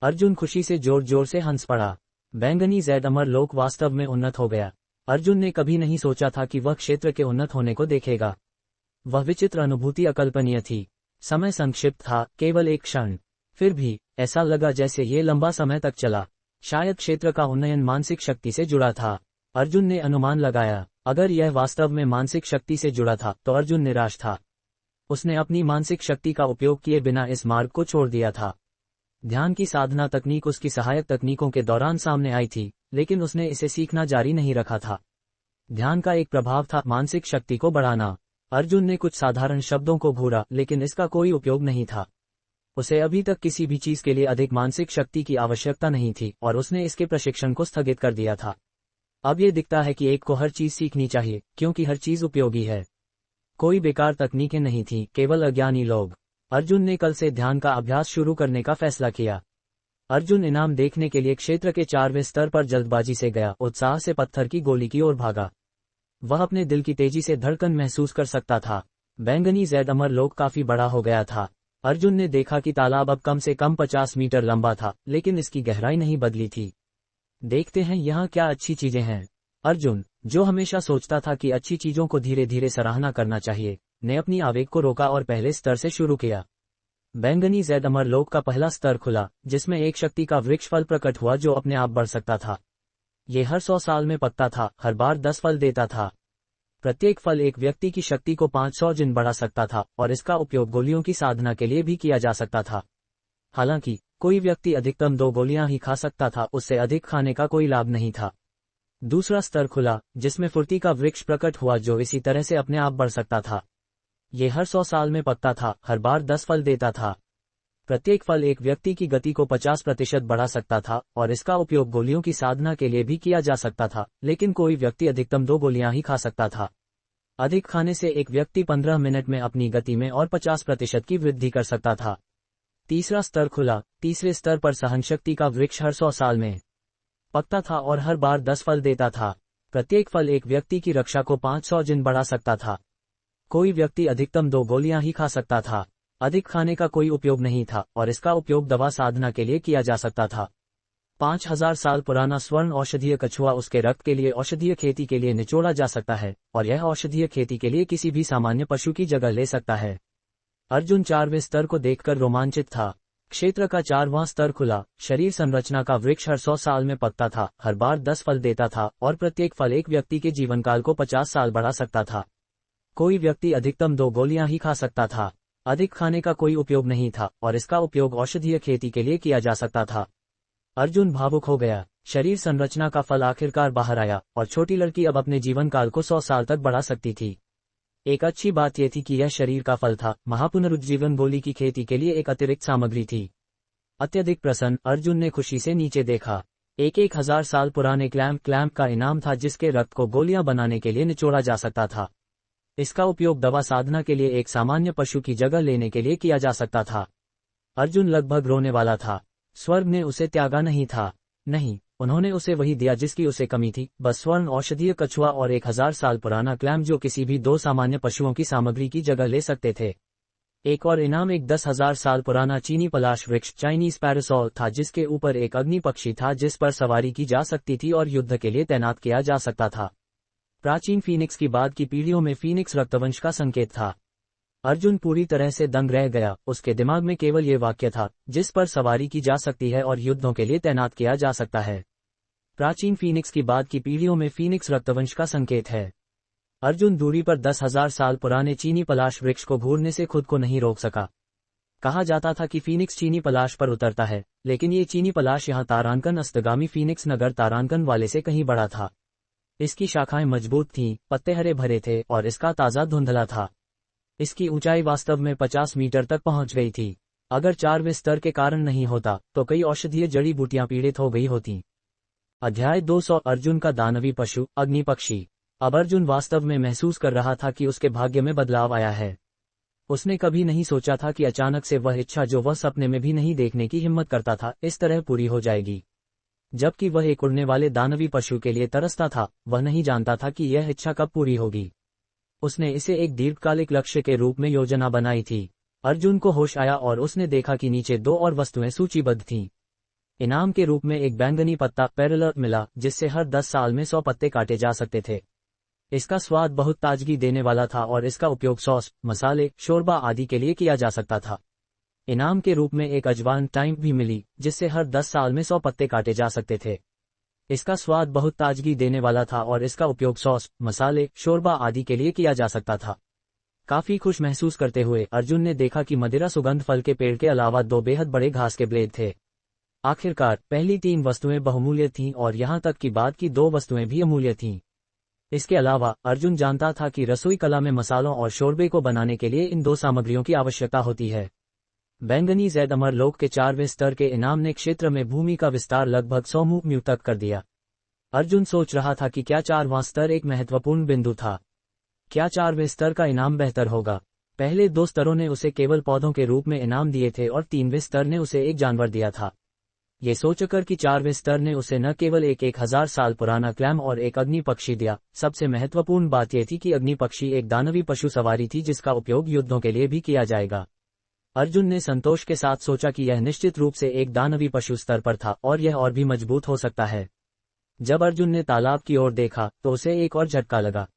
अर्जुन खुशी से जोर जोर से हंस पड़ा। बैंगनी जैद अमर लोक वास्तव में उन्नत हो गया। अर्जुन ने कभी नहीं सोचा था कि वह क्षेत्र के उन्नत होने को देखेगा। वह विचित्र अनुभूति अकल्पनीय थी। समय संक्षिप्त था, केवल एक क्षण। फिर भी ऐसा लगा जैसे ये लंबा समय तक चला। शायद क्षेत्र का उन्नयन मानसिक शक्ति से जुड़ा था। अर्जुन ने अनुमान लगाया, अगर यह वास्तव में मानसिक शक्ति से जुड़ा था तो अर्जुन निराश था। उसने अपनी मानसिक शक्ति का उपयोग किए बिना इस मार्ग को छोड़ दिया था। ध्यान की साधना तकनीक उसकी सहायक तकनीकों के दौरान सामने आई थी, लेकिन उसने इसे सीखना जारी नहीं रखा था। ध्यान का एक प्रभाव था मानसिक शक्ति को बढ़ाना। अर्जुन ने कुछ साधारण शब्दों को घूरा, लेकिन इसका कोई उपयोग नहीं था। उसे अभी तक किसी भी चीज के लिए अधिक मानसिक शक्ति की आवश्यकता नहीं थी और उसने इसके प्रशिक्षण को स्थगित कर दिया था। अब ये दिखता है कि एक को हर चीज सीखनी चाहिए, क्योंकि हर चीज उपयोगी है। कोई बेकार तकनीकें नहीं थी, केवल अज्ञानी लोग। अर्जुन ने कल से ध्यान का अभ्यास शुरू करने का फैसला किया। अर्जुन इनाम देखने के लिए क्षेत्र के 4वें स्तर पर जल्दबाजी से गया, उत्साह से पत्थर की गोली की ओर भागा। वह अपने दिल की तेजी से धड़कन महसूस कर सकता था। बैंगनी जैद अमर लोक काफी बड़ा हो गया था। अर्जुन ने देखा कि तालाब अब कम से कम 50 मीटर लंबा था, लेकिन इसकी गहराई नहीं बदली थी। देखते हैं यहाँ क्या अच्छी चीजें हैं। अर्जुन, जो हमेशा सोचता था कि अच्छी चीजों को धीरे धीरे सराहना करना चाहिए, ने अपनी आवेग को रोका और पहले स्तर से शुरू किया। बैंगनी जैद अमर लोक का पहला स्तर खुला, जिसमें एक शक्ति का वृक्ष फल प्रकट हुआ जो अपने आप बढ़ सकता था। ये हर 100 साल में पकता था, हर बार 10 फल देता था। प्रत्येक फल एक व्यक्ति की शक्ति को 500 जिन बढ़ा सकता था और इसका उपयोग गोलियों की साधना के लिए भी किया जा सकता था। हालांकि कोई व्यक्ति अधिकतम 2 गोलियां ही खा सकता था, उससे अधिक खाने का कोई लाभ नहीं था। दूसरा स्तर खुला, जिसमें फुर्ती का वृक्ष प्रकट हुआ जो इसी तरह से अपने आप बढ़ सकता था। ये हर 100 साल में पकता था, हर बार 10 फल देता था। प्रत्येक फल एक व्यक्ति की गति को 50% बढ़ा सकता था और इसका उपयोग गोलियों की साधना के लिए भी किया जा सकता था, लेकिन कोई व्यक्ति अधिकतम 2 गोलियां ही खा सकता था। अधिक खाने से एक व्यक्ति 15 मिनट में अपनी गति में और 50% की वृद्धि कर सकता था। तीसरा स्तर खुला, तीसरे स्तर पर सहनशक्ति का वृक्ष हर 100 साल में पकता था और हर बार 10 फल देता था। प्रत्येक फल एक व्यक्ति की रक्षा को 500 जिन बढ़ा सकता था। कोई व्यक्ति अधिकतम 2 गोलियां ही खा सकता था। अधिक खाने का कोई उपयोग नहीं था और इसका उपयोग दवा साधना के लिए किया जा सकता था। 5000 साल पुराना स्वर्ण औषधीय कछुआ उसके रक्त के लिए औषधीय खेती के लिए निचोड़ा जा सकता है और यह औषधीय खेती के लिए किसी भी सामान्य पशु की जगह ले सकता है। अर्जुन 4वें स्तर को देखकर रोमांचित था। क्षेत्र का 4वां स्तर खुला, शरीर संरचना का वृक्ष हर 100 साल में पकता था, हर बार 10 फल देता था और प्रत्येक फल एक व्यक्ति के जीवनकाल को 50 साल बढ़ा सकता था। कोई व्यक्ति अधिकतम 2 गोलियां ही खा सकता था। अधिक खाने का कोई उपयोग नहीं था और इसका उपयोग औषधीय खेती के लिए किया जा सकता था। अर्जुन भावुक हो गया। शरीर संरचना का फल आखिरकार बाहर आया और छोटी लड़की अब अपने जीवन काल को 100 साल तक बढ़ा सकती थी। एक अच्छी बात यह थी कि यह शरीर का फल था, महापुनरुज्जीवन गोली की खेती के लिए एक अतिरिक्त सामग्री थी। अत्यधिक प्रसन्न अर्जुन ने खुशी से नीचे देखा। एक 1000 साल पुराने क्लैम्प का इनाम था जिसके रक्त को गोलियां बनाने के लिए निचोड़ा जा सकता था। इसका उपयोग दवा साधना के लिए एक सामान्य पशु की जगह लेने के लिए किया जा सकता था। अर्जुन लगभग रोने वाला था। स्वर्ग ने उसे त्यागा नहीं था। नहीं, उन्होंने उसे वही दिया जिसकी उसे कमी थी, बस स्वर्ण औषधीय कछुआ और 1000 साल पुराना क्लैम्प जो किसी भी 2 सामान्य पशुओं की सामग्री की जगह ले सकते थे। एक और इनाम एक 10,000 साल पुराना चीनी पलाश वृक्ष चाइनीज पैरासोल था जिसके ऊपर एक अग्नि पक्षी था जिस पर सवारी की जा सकती थी और युद्ध के लिए तैनात किया जा सकता था। प्राचीन फीनिक्स की बाद की पीढ़ियों में फीनिक्स रक्तवंश का संकेत था। अर्जुन पूरी तरह से दंग रह गया। उसके दिमाग में केवल ये वाक्य था, जिस पर सवारी की जा सकती है और युद्धों के लिए तैनात किया जा सकता है। प्राचीन फीनिक्स की बाद की पीढ़ियों में फीनिक्स रक्तवंश का संकेत है। अर्जुन दूरी पर 10,000 साल पुराने चीनी पलाश वृक्ष को घूरने से खुद को नहीं रोक सका। कहा जाता था कि फीनिक्स चीनी पलाश पर उतरता है, लेकिन ये चीनी पलाश यहाँ तारांकन अस्तगामी फीनिक्स नगर तारांकन वाले से कहीं बड़ा था। इसकी शाखाएं मजबूत थीं, पत्ते हरे भरे थे और इसका ताजा धुंधला था। इसकी ऊंचाई वास्तव में 50 मीटर तक पहुंच गई थी। अगर 4वें स्तर के कारण नहीं होता तो कई औषधीय जड़ी बूटियां पीड़ित हो गई होती। अध्याय 200 अर्जुन का दानवी पशु अग्नि पक्षी। अब अर्जुन वास्तव में महसूस कर रहा था कि उसके भाग्य में बदलाव आया है। उसने कभी नहीं सोचा था कि अचानक से वह इच्छा जो वह सपने में भी नहीं देखने की हिम्मत करता था इस तरह पूरी हो जाएगी। जबकि वह एक उड़ने वाले दानवी पशु के लिए तरसता था, वह नहीं जानता था कि यह इच्छा कब पूरी होगी। उसने इसे एक दीर्घकालिक लक्ष्य के रूप में योजना बनाई थी। अर्जुन को होश आया और उसने देखा कि नीचे 2 और वस्तुएं सूचीबद्ध थीं। इनाम के रूप में एक बैंगनी पत्ता पैरेलल मिला जिससे हर 10 साल में 100 पत्ते काटे जा सकते थे। इसका स्वाद बहुत ताजगी देने वाला था और इसका उपयोग सॉस, मसाले, शोरबा आदि के लिए किया जा सकता था। इनाम के रूप में एक अजवान टाइम भी मिली जिससे हर 10 साल में 100 पत्ते काटे जा सकते थे। इसका स्वाद बहुत ताजगी देने वाला था और इसका उपयोग सॉस, मसाले, शोरबा आदि के लिए किया जा सकता था। काफी खुश महसूस करते हुए अर्जुन ने देखा कि मदिरा सुगंध फल के पेड़ के अलावा 2 बेहद बड़े घास के ब्लेड थे। आखिरकार पहली 3 वस्तुएं बहुमूल्य थीं और यहां तक कि बाद की 2 वस्तुएं भी अमूल्य थीं। इसके अलावा अर्जुन जानता था कि रसोई कला में मसालों और शोरबे को बनाने के लिए इन 2 सामग्रियों की आवश्यकता होती है। बैंगनी जैद अमरलोक के 4वें स्तर के इनाम ने क्षेत्र में भूमि का विस्तार लगभग 100 म्यू तक कर दिया। अर्जुन सोच रहा था कि क्या 4वां स्तर एक महत्वपूर्ण बिंदु था। क्या 4वें स्तर का इनाम बेहतर होगा? पहले 2 स्तरों ने उसे केवल पौधों के रूप में इनाम दिए थे और 3वें स्तर ने उसे एक जानवर दिया था। ये सोचकर कि 4वें स्तर ने उसे न केवल एक 1000 साल पुराना क्लैम और एक अग्नि पक्षी दिया, सबसे महत्वपूर्ण बात यह थी कि अग्नि पक्षी एक दानवी पशु सवारी थी जिसका उपयोग युद्धों के लिए भी किया जाएगा। अर्जुन ने संतोष के साथ सोचा कि यह निश्चित रूप से एक दानवी पशु स्तर पर था और यह और भी मजबूत हो सकता है। जब अर्जुन ने तालाब की ओर देखा तो उसे एक और झटका लगा।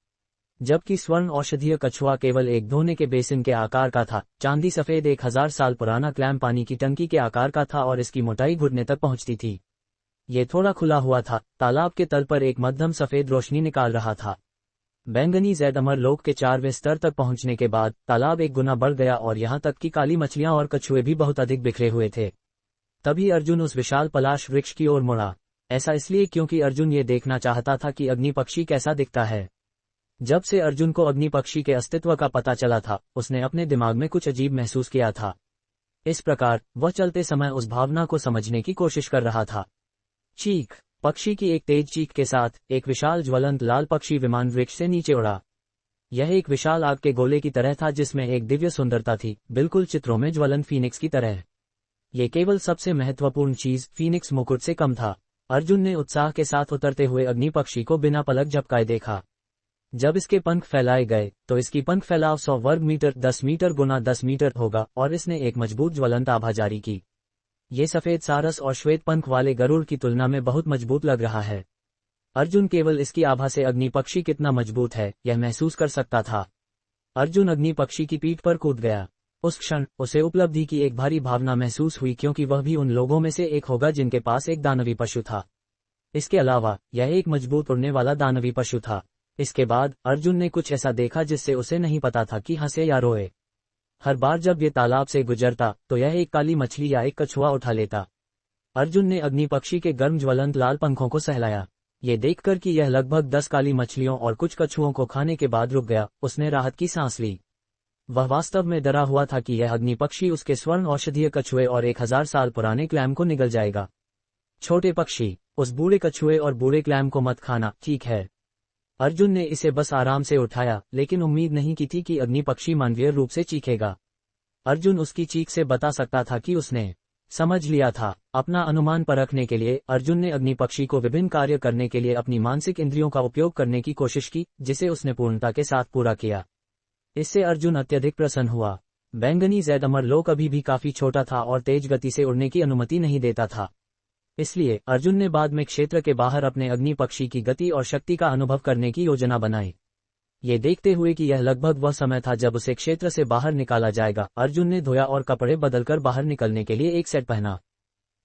जबकि स्वर्ण औषधीय कछुआ केवल एक धोने के बेसिन के आकार का था, चांदी सफेद 1000 साल पुराना क्लैम पानी की टंकी के आकार का था और इसकी मोटाई घुटने तक पहुंचती थी। ये थोड़ा खुला हुआ था, तालाब के तल पर एक मध्यम सफेद रोशनी निकाल रहा था। बैंगनी जैद अमरलोक के 4वें स्तर तक पहुंचने के बाद तालाब 1 गुना बढ़ गया और यहाँ तक कि काली मछलियां और कछुए भी बहुत अधिक बिखरे हुए थे। तभी अर्जुन उस विशाल पलाश वृक्ष की ओर मुड़ा। ऐसा इसलिए क्योंकि अर्जुन ये देखना चाहता था कि अग्नि पक्षी कैसा दिखता है। जब से अर्जुन को अग्नि पक्षी के अस्तित्व का पता चला था, उसने अपने दिमाग में कुछ अजीब महसूस किया था। इस प्रकार वह चलते समय उस भावना को समझने की कोशिश कर रहा था। चीख। पक्षी की एक तेज चीख के साथ एक विशाल ज्वलंत लाल पक्षी विमान वृक्ष से नीचे उड़ा। यह एक विशाल आग के गोले की तरह था जिसमें एक दिव्य सुंदरता थी, बिल्कुल चित्रों में ज्वलंत फीनिक्स की तरह। ये केवल सबसे महत्वपूर्ण चीज फीनिक्स मुकुट से कम था। अर्जुन ने उत्साह के साथ उतरते हुए अग्नि पक्षी को बिना पलक झपकाए देखा। जब इसके पंख फैलाए गए तो इसकी पंख फैलाव 100 वर्ग मीटर 10 मीटर गुना 10 मीटर होगा और इसने एक मजबूत ज्वलंत आभा जारी की। ये सफेद सारस और श्वेत पंख वाले गरुड़ की तुलना में बहुत मजबूत लग रहा है। अर्जुन केवल इसकी आभा से अग्नि पक्षी कितना मजबूत है यह महसूस कर सकता था। अर्जुन अग्नि पक्षी की पीठ पर कूद गया। उस क्षण उसे उपलब्धि की एक भारी भावना महसूस हुई क्योंकि वह भी उन लोगों में से एक होगा जिनके पास एक दानवी पशु था। इसके अलावा यह एक मजबूत उड़ने वाला दानवी पशु था। इसके बाद अर्जुन ने कुछ ऐसा देखा जिससे उसे नहीं पता था कि हंसे या रोए। हर बार जब ये तालाब से गुजरता तो यह एक काली मछली या एक कछुआ उठा लेता। अर्जुन ने अग्नि पक्षी के गर्म ज्वलंत लाल पंखों को सहलाया। ये देखकर कि यह लगभग 10 काली मछलियों और कुछ कछुओं को खाने के बाद रुक गया, उसने राहत की सांस ली। वह वास्तव में डरा हुआ था कि यह अग्नि पक्षी उसके स्वर्ण औषधीय कछुए और 1000 साल पुराने क्लैम को निगल जाएगा। छोटे पक्षी, उस बूढ़े कछुए और बूढ़े क्लैम को मत खाना, ठीक है। अर्जुन ने इसे बस आराम से उठाया, लेकिन उम्मीद नहीं की थी कि अग्नि पक्षी मानवीय रूप से चीखेगा। अर्जुन उसकी चीख से बता सकता था कि उसने समझ लिया था। अपना अनुमान परखने के लिए अर्जुन ने अग्नि पक्षी को विभिन्न कार्य करने के लिए अपनी मानसिक इंद्रियों का उपयोग करने की कोशिश की, जिसे उसने पूर्णता के साथ पूरा किया। इससे अर्जुन अत्यधिक प्रसन्न हुआ। बैंगनी जैद अमरलोक अभी भी काफी छोटा था और तेज गति से उड़ने की अनुमति नहीं देता था। इसलिए अर्जुन ने बाद में क्षेत्र के बाहर अपने अग्नि पक्षी की गति और शक्ति का अनुभव करने की योजना बनाई। ये देखते हुए कि यह लगभग वह समय था जब उसे क्षेत्र से बाहर निकाला जाएगा, अर्जुन ने धोया और कपड़े बदलकर बाहर निकलने के लिए एक सेट पहना।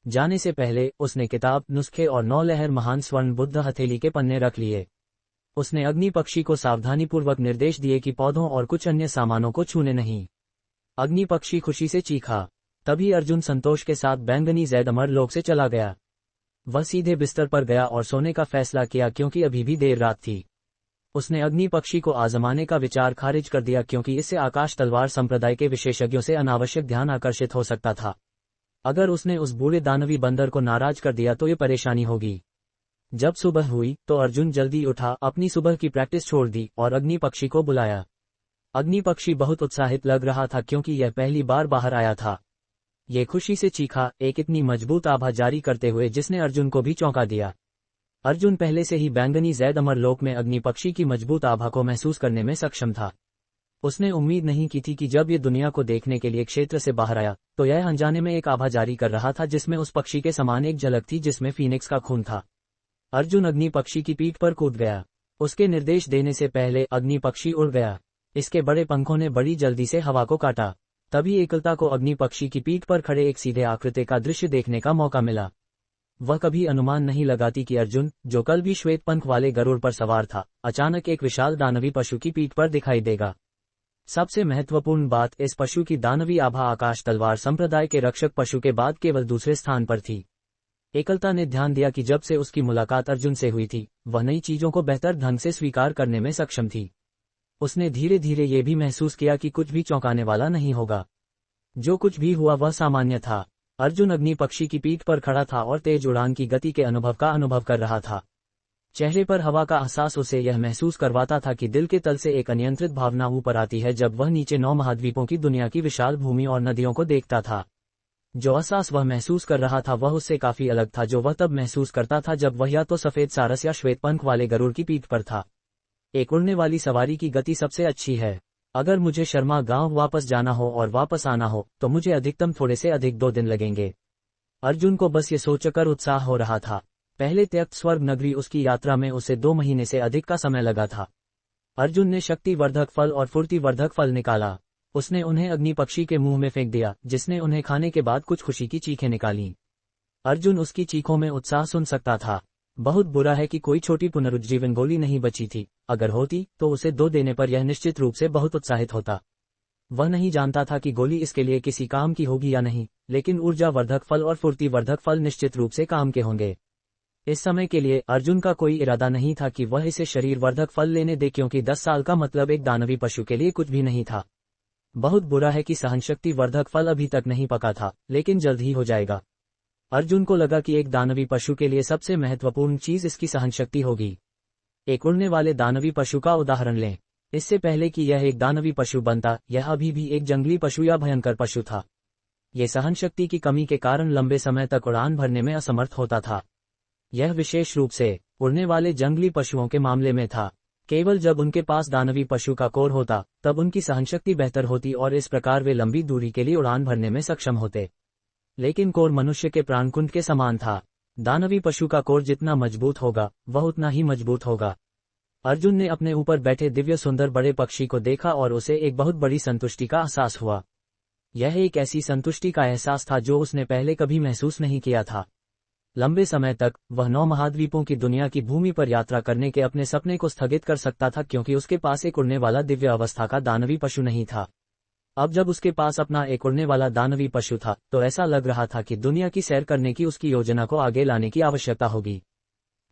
जाने से पहले उसने किताब, नुस्खे और 9 लहर महान स्वर्ण बुद्ध हथेली के पन्ने रख लिए। उसने अग्नि पक्षी को सावधानीपूर्वक निर्देश दिए कि पौधों और कुछ अन्य सामानों को छूने नहीं। अग्नि पक्षी खुशी से चीखा। तभी अर्जुन संतोष के साथ बैंगनी जैद अमरलोक से चला गया। वह सीधे बिस्तर पर गया और सोने का फैसला किया क्योंकि अभी भी देर रात थी। उसने अग्नि पक्षी को आजमाने का विचार खारिज कर दिया क्योंकि इससे आकाश तलवार संप्रदाय के विशेषज्ञों से अनावश्यक ध्यान आकर्षित हो सकता था। अगर उसने उस बूढ़े दानवी बंदर को नाराज कर दिया तो ये परेशानी होगी। जब सुबह हुई तो अर्जुन जल्दी उठा, अपनी सुबह की प्रैक्टिस छोड़ दी और अग्नि पक्षी को बुलाया। अग्नि पक्षी बहुत उत्साहित लग रहा था क्योंकि यह पहली बार बाहर आया था। ये खुशी से चीखा, एक इतनी मजबूत आभा जारी करते हुए जिसने अर्जुन को भी चौंका दिया। अर्जुन पहले से ही बैंगनी जैद अमरलोक में अग्नि पक्षी की मजबूत आभा को महसूस करने में सक्षम था। उसने उम्मीद नहीं की थी कि जब ये दुनिया को देखने के लिए क्षेत्र से बाहर आया तो यह अनजाने में एक आभा जारी कर रहा था जिसमें उस पक्षी के समान एक झलक थी जिसमें फीनिक्स का खून था। अर्जुन अग्नि पक्षी की पीठ पर कूद गया। उसके निर्देश देने से पहले अग्नि पक्षी उड़ गया। इसके बड़े पंखों ने बड़ी जल्दी से हवा को काटा। तभी एकलता को अग्नि पक्षी की पीठ पर खड़े एक सीधे आकृति का दृश्य देखने का मौका मिला। वह कभी अनुमान नहीं लगाती कि अर्जुन, जो कल भी श्वेत पंख वाले गरुड़ पर सवार था, अचानक एक विशाल दानवी पशु की पीठ पर दिखाई देगा। सबसे महत्वपूर्ण बात, इस पशु की दानवी आभा आकाश तलवार संप्रदाय के रक्षक पशु के बाद केवल दूसरे स्थान पर थी। एकलता ने ध्यान दिया कि जब से उसकी मुलाकात अर्जुन से हुई थी, वह नई चीजों को बेहतर ढंग से स्वीकार करने में सक्षम थी। उसने धीरे धीरे ये भी महसूस किया कि कुछ भी चौंकाने वाला नहीं होगा। जो कुछ भी हुआ वह सामान्य था। अर्जुन अग्नि पक्षी की पीठ पर खड़ा था और तेज उड़ान की गति के अनुभव का अनुभव कर रहा था। चेहरे पर हवा का एहसास उसे यह महसूस करवाता था कि दिल के तल से एक अनियंत्रित भावना ऊपर आती है जब वह नीचे 9 महाद्वीपों की दुनिया की विशाल भूमि और नदियों को देखता था। जो एहसास वह महसूस कर रहा था वह उससे काफी अलग था जो वह तब महसूस करता था जब वह या तो सफेद सारस या श्वेत पंख वाले गरुड़ की पीठ पर था। एक उड़ने वाली सवारी की गति सबसे अच्छी है। अगर मुझे शर्मा गांव वापस जाना हो और वापस आना हो तो मुझे अधिकतम थोड़े से अधिक 2 दिन लगेंगे। अर्जुन को बस ये सोचकर उत्साह हो रहा था। पहले त्यक्त स्वर्ग नगरी उसकी यात्रा में उसे 2 महीने से अधिक का समय लगा था। अर्जुन ने शक्तिवर्धक फल और फुर्तिवर्धक फल निकाला। उसने उन्हें अग्नि पक्षी के मुंह में फेंक दिया, जिसने उन्हें खाने के बाद कुछ खुशी की चीखें निकालीं। अर्जुन उसकी चीखों में उत्साह सुन सकता था। बहुत बुरा है कि कोई छोटी पुनरुज्जीवन गोली नहीं बची थी, अगर होती तो उसे 2 देने पर यह निश्चित रूप से बहुत उत्साहित होता। वह नहीं जानता था कि गोली इसके लिए किसी काम की होगी या नहीं, लेकिन ऊर्जावर्धक फल और फुर्तीवर्धक फल निश्चित रूप से काम के होंगे। इस समय के लिए अर्जुन का कोई इरादा नहीं था कि वह इसे शरीरवर्धक फल लेने दे, क्योंकि 10 साल का मतलब एक दानवी पशु के लिए कुछ भी नहीं था। बहुत बुरा है कि सहनशक्ति वर्धक फल अभी तक नहीं पका था, लेकिन जल्द ही हो जाएगा। अर्जुन को लगा कि एक दानवी पशु के लिए सबसे महत्वपूर्ण चीज इसकी सहनशक्ति होगी। एक उड़ने वाले दानवी पशु का उदाहरण लें। इससे पहले कि यह एक दानवी पशु बनता, यह अभी भी एक जंगली पशु या भयंकर पशु था। यह सहनशक्ति की कमी के कारण लंबे समय तक उड़ान भरने में असमर्थ होता था। यह विशेष रूप से उड़ने वाले जंगली पशुओं के मामले में था। केवल जब उनके पास दानवी पशु का कोर होता, तब उनकी सहनशक्ति बेहतर होती और इस प्रकार वे लंबी दूरी के लिए उड़ान भरने में सक्षम होते। लेकिन कोर मनुष्य के प्राणकुंड के समान था। दानवी पशु का कोर जितना मजबूत होगा, वह उतना ही मजबूत होगा। अर्जुन ने अपने ऊपर बैठे दिव्य सुंदर बड़े पक्षी को देखा और उसे एक बहुत बड़ी संतुष्टि का एहसास हुआ। यह एक ऐसी संतुष्टि का एहसास था जो उसने पहले कभी महसूस नहीं किया था। लंबे समय तक वह 9 महाद्वीपों की दुनिया की भूमि पर यात्रा करने के अपने सपने को स्थगित कर सकता था, क्योंकि उसके पास एक उड़ने वाला दिव्य अवस्था का दानवी पशु नहीं था। अब जब उसके पास अपना एक उड़ने वाला दानवी पशु था, तो ऐसा लग रहा था कि दुनिया की सैर करने की उसकी योजना को आगे लाने की आवश्यकता होगी।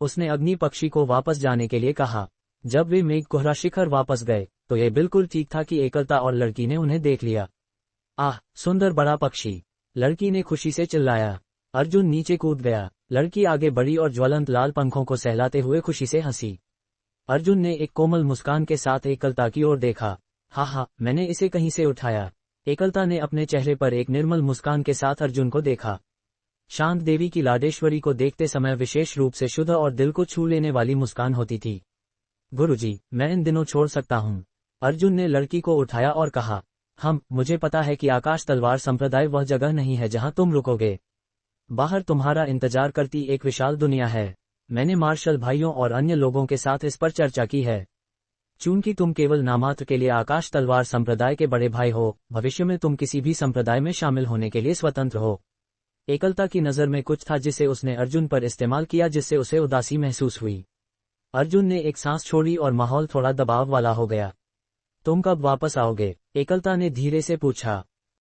उसने अग्नि पक्षी को वापस जाने के लिए कहा। जब वे मेघ कोहरा शिखर वापस गए, तो यह बिल्कुल ठीक था कि एकलता और लड़की ने उन्हें देख लिया। आह, सुंदर बड़ा पक्षी! लड़की ने खुशी से चिल्लाया। अर्जुन नीचे कूद गया। लड़की आगे बढ़ी और ज्वलंत लाल पंखों को सहलाते हुए खुशी से हंसी। अर्जुन ने एक कोमल मुस्कान के साथ एकलता की ओर देखा। हाँ, मैंने इसे कहीं से उठाया। एकलता ने अपने चेहरे पर एक निर्मल मुस्कान के साथ अर्जुन को देखा। शांत देवी की लाडेश्वरी को देखते समय विशेष रूप से शुद्ध और दिल को छू लेने वाली मुस्कान होती थी। गुरुजी, मैं इन दिनों छोड़ सकता हूँ। अर्जुन ने लड़की को उठाया और कहा। मुझे पता है कि आकाश तलवार संप्रदाय वह जगह नहीं है जहाँ तुम रुकोगे। बाहर तुम्हारा इंतजार करती एक विशाल दुनिया है। मैंने मार्शल भाइयों और अन्य लोगों के साथ इस पर चर्चा की है। चूंकि तुम केवल नामात्र के लिए आकाश तलवार संप्रदाय के बड़े भाई हो, भविष्य में तुम किसी भी संप्रदाय में शामिल होने के लिए स्वतंत्र हो। एकलता की नज़र में कुछ था जिसे उसने अर्जुन पर इस्तेमाल किया, जिससे उसे उदासी महसूस हुई। अर्जुन ने एक सांस छोड़ी और माहौल थोड़ा दबाव वाला हो गया। तुम कब वापस आओगे? एकलता ने धीरे से पूछा।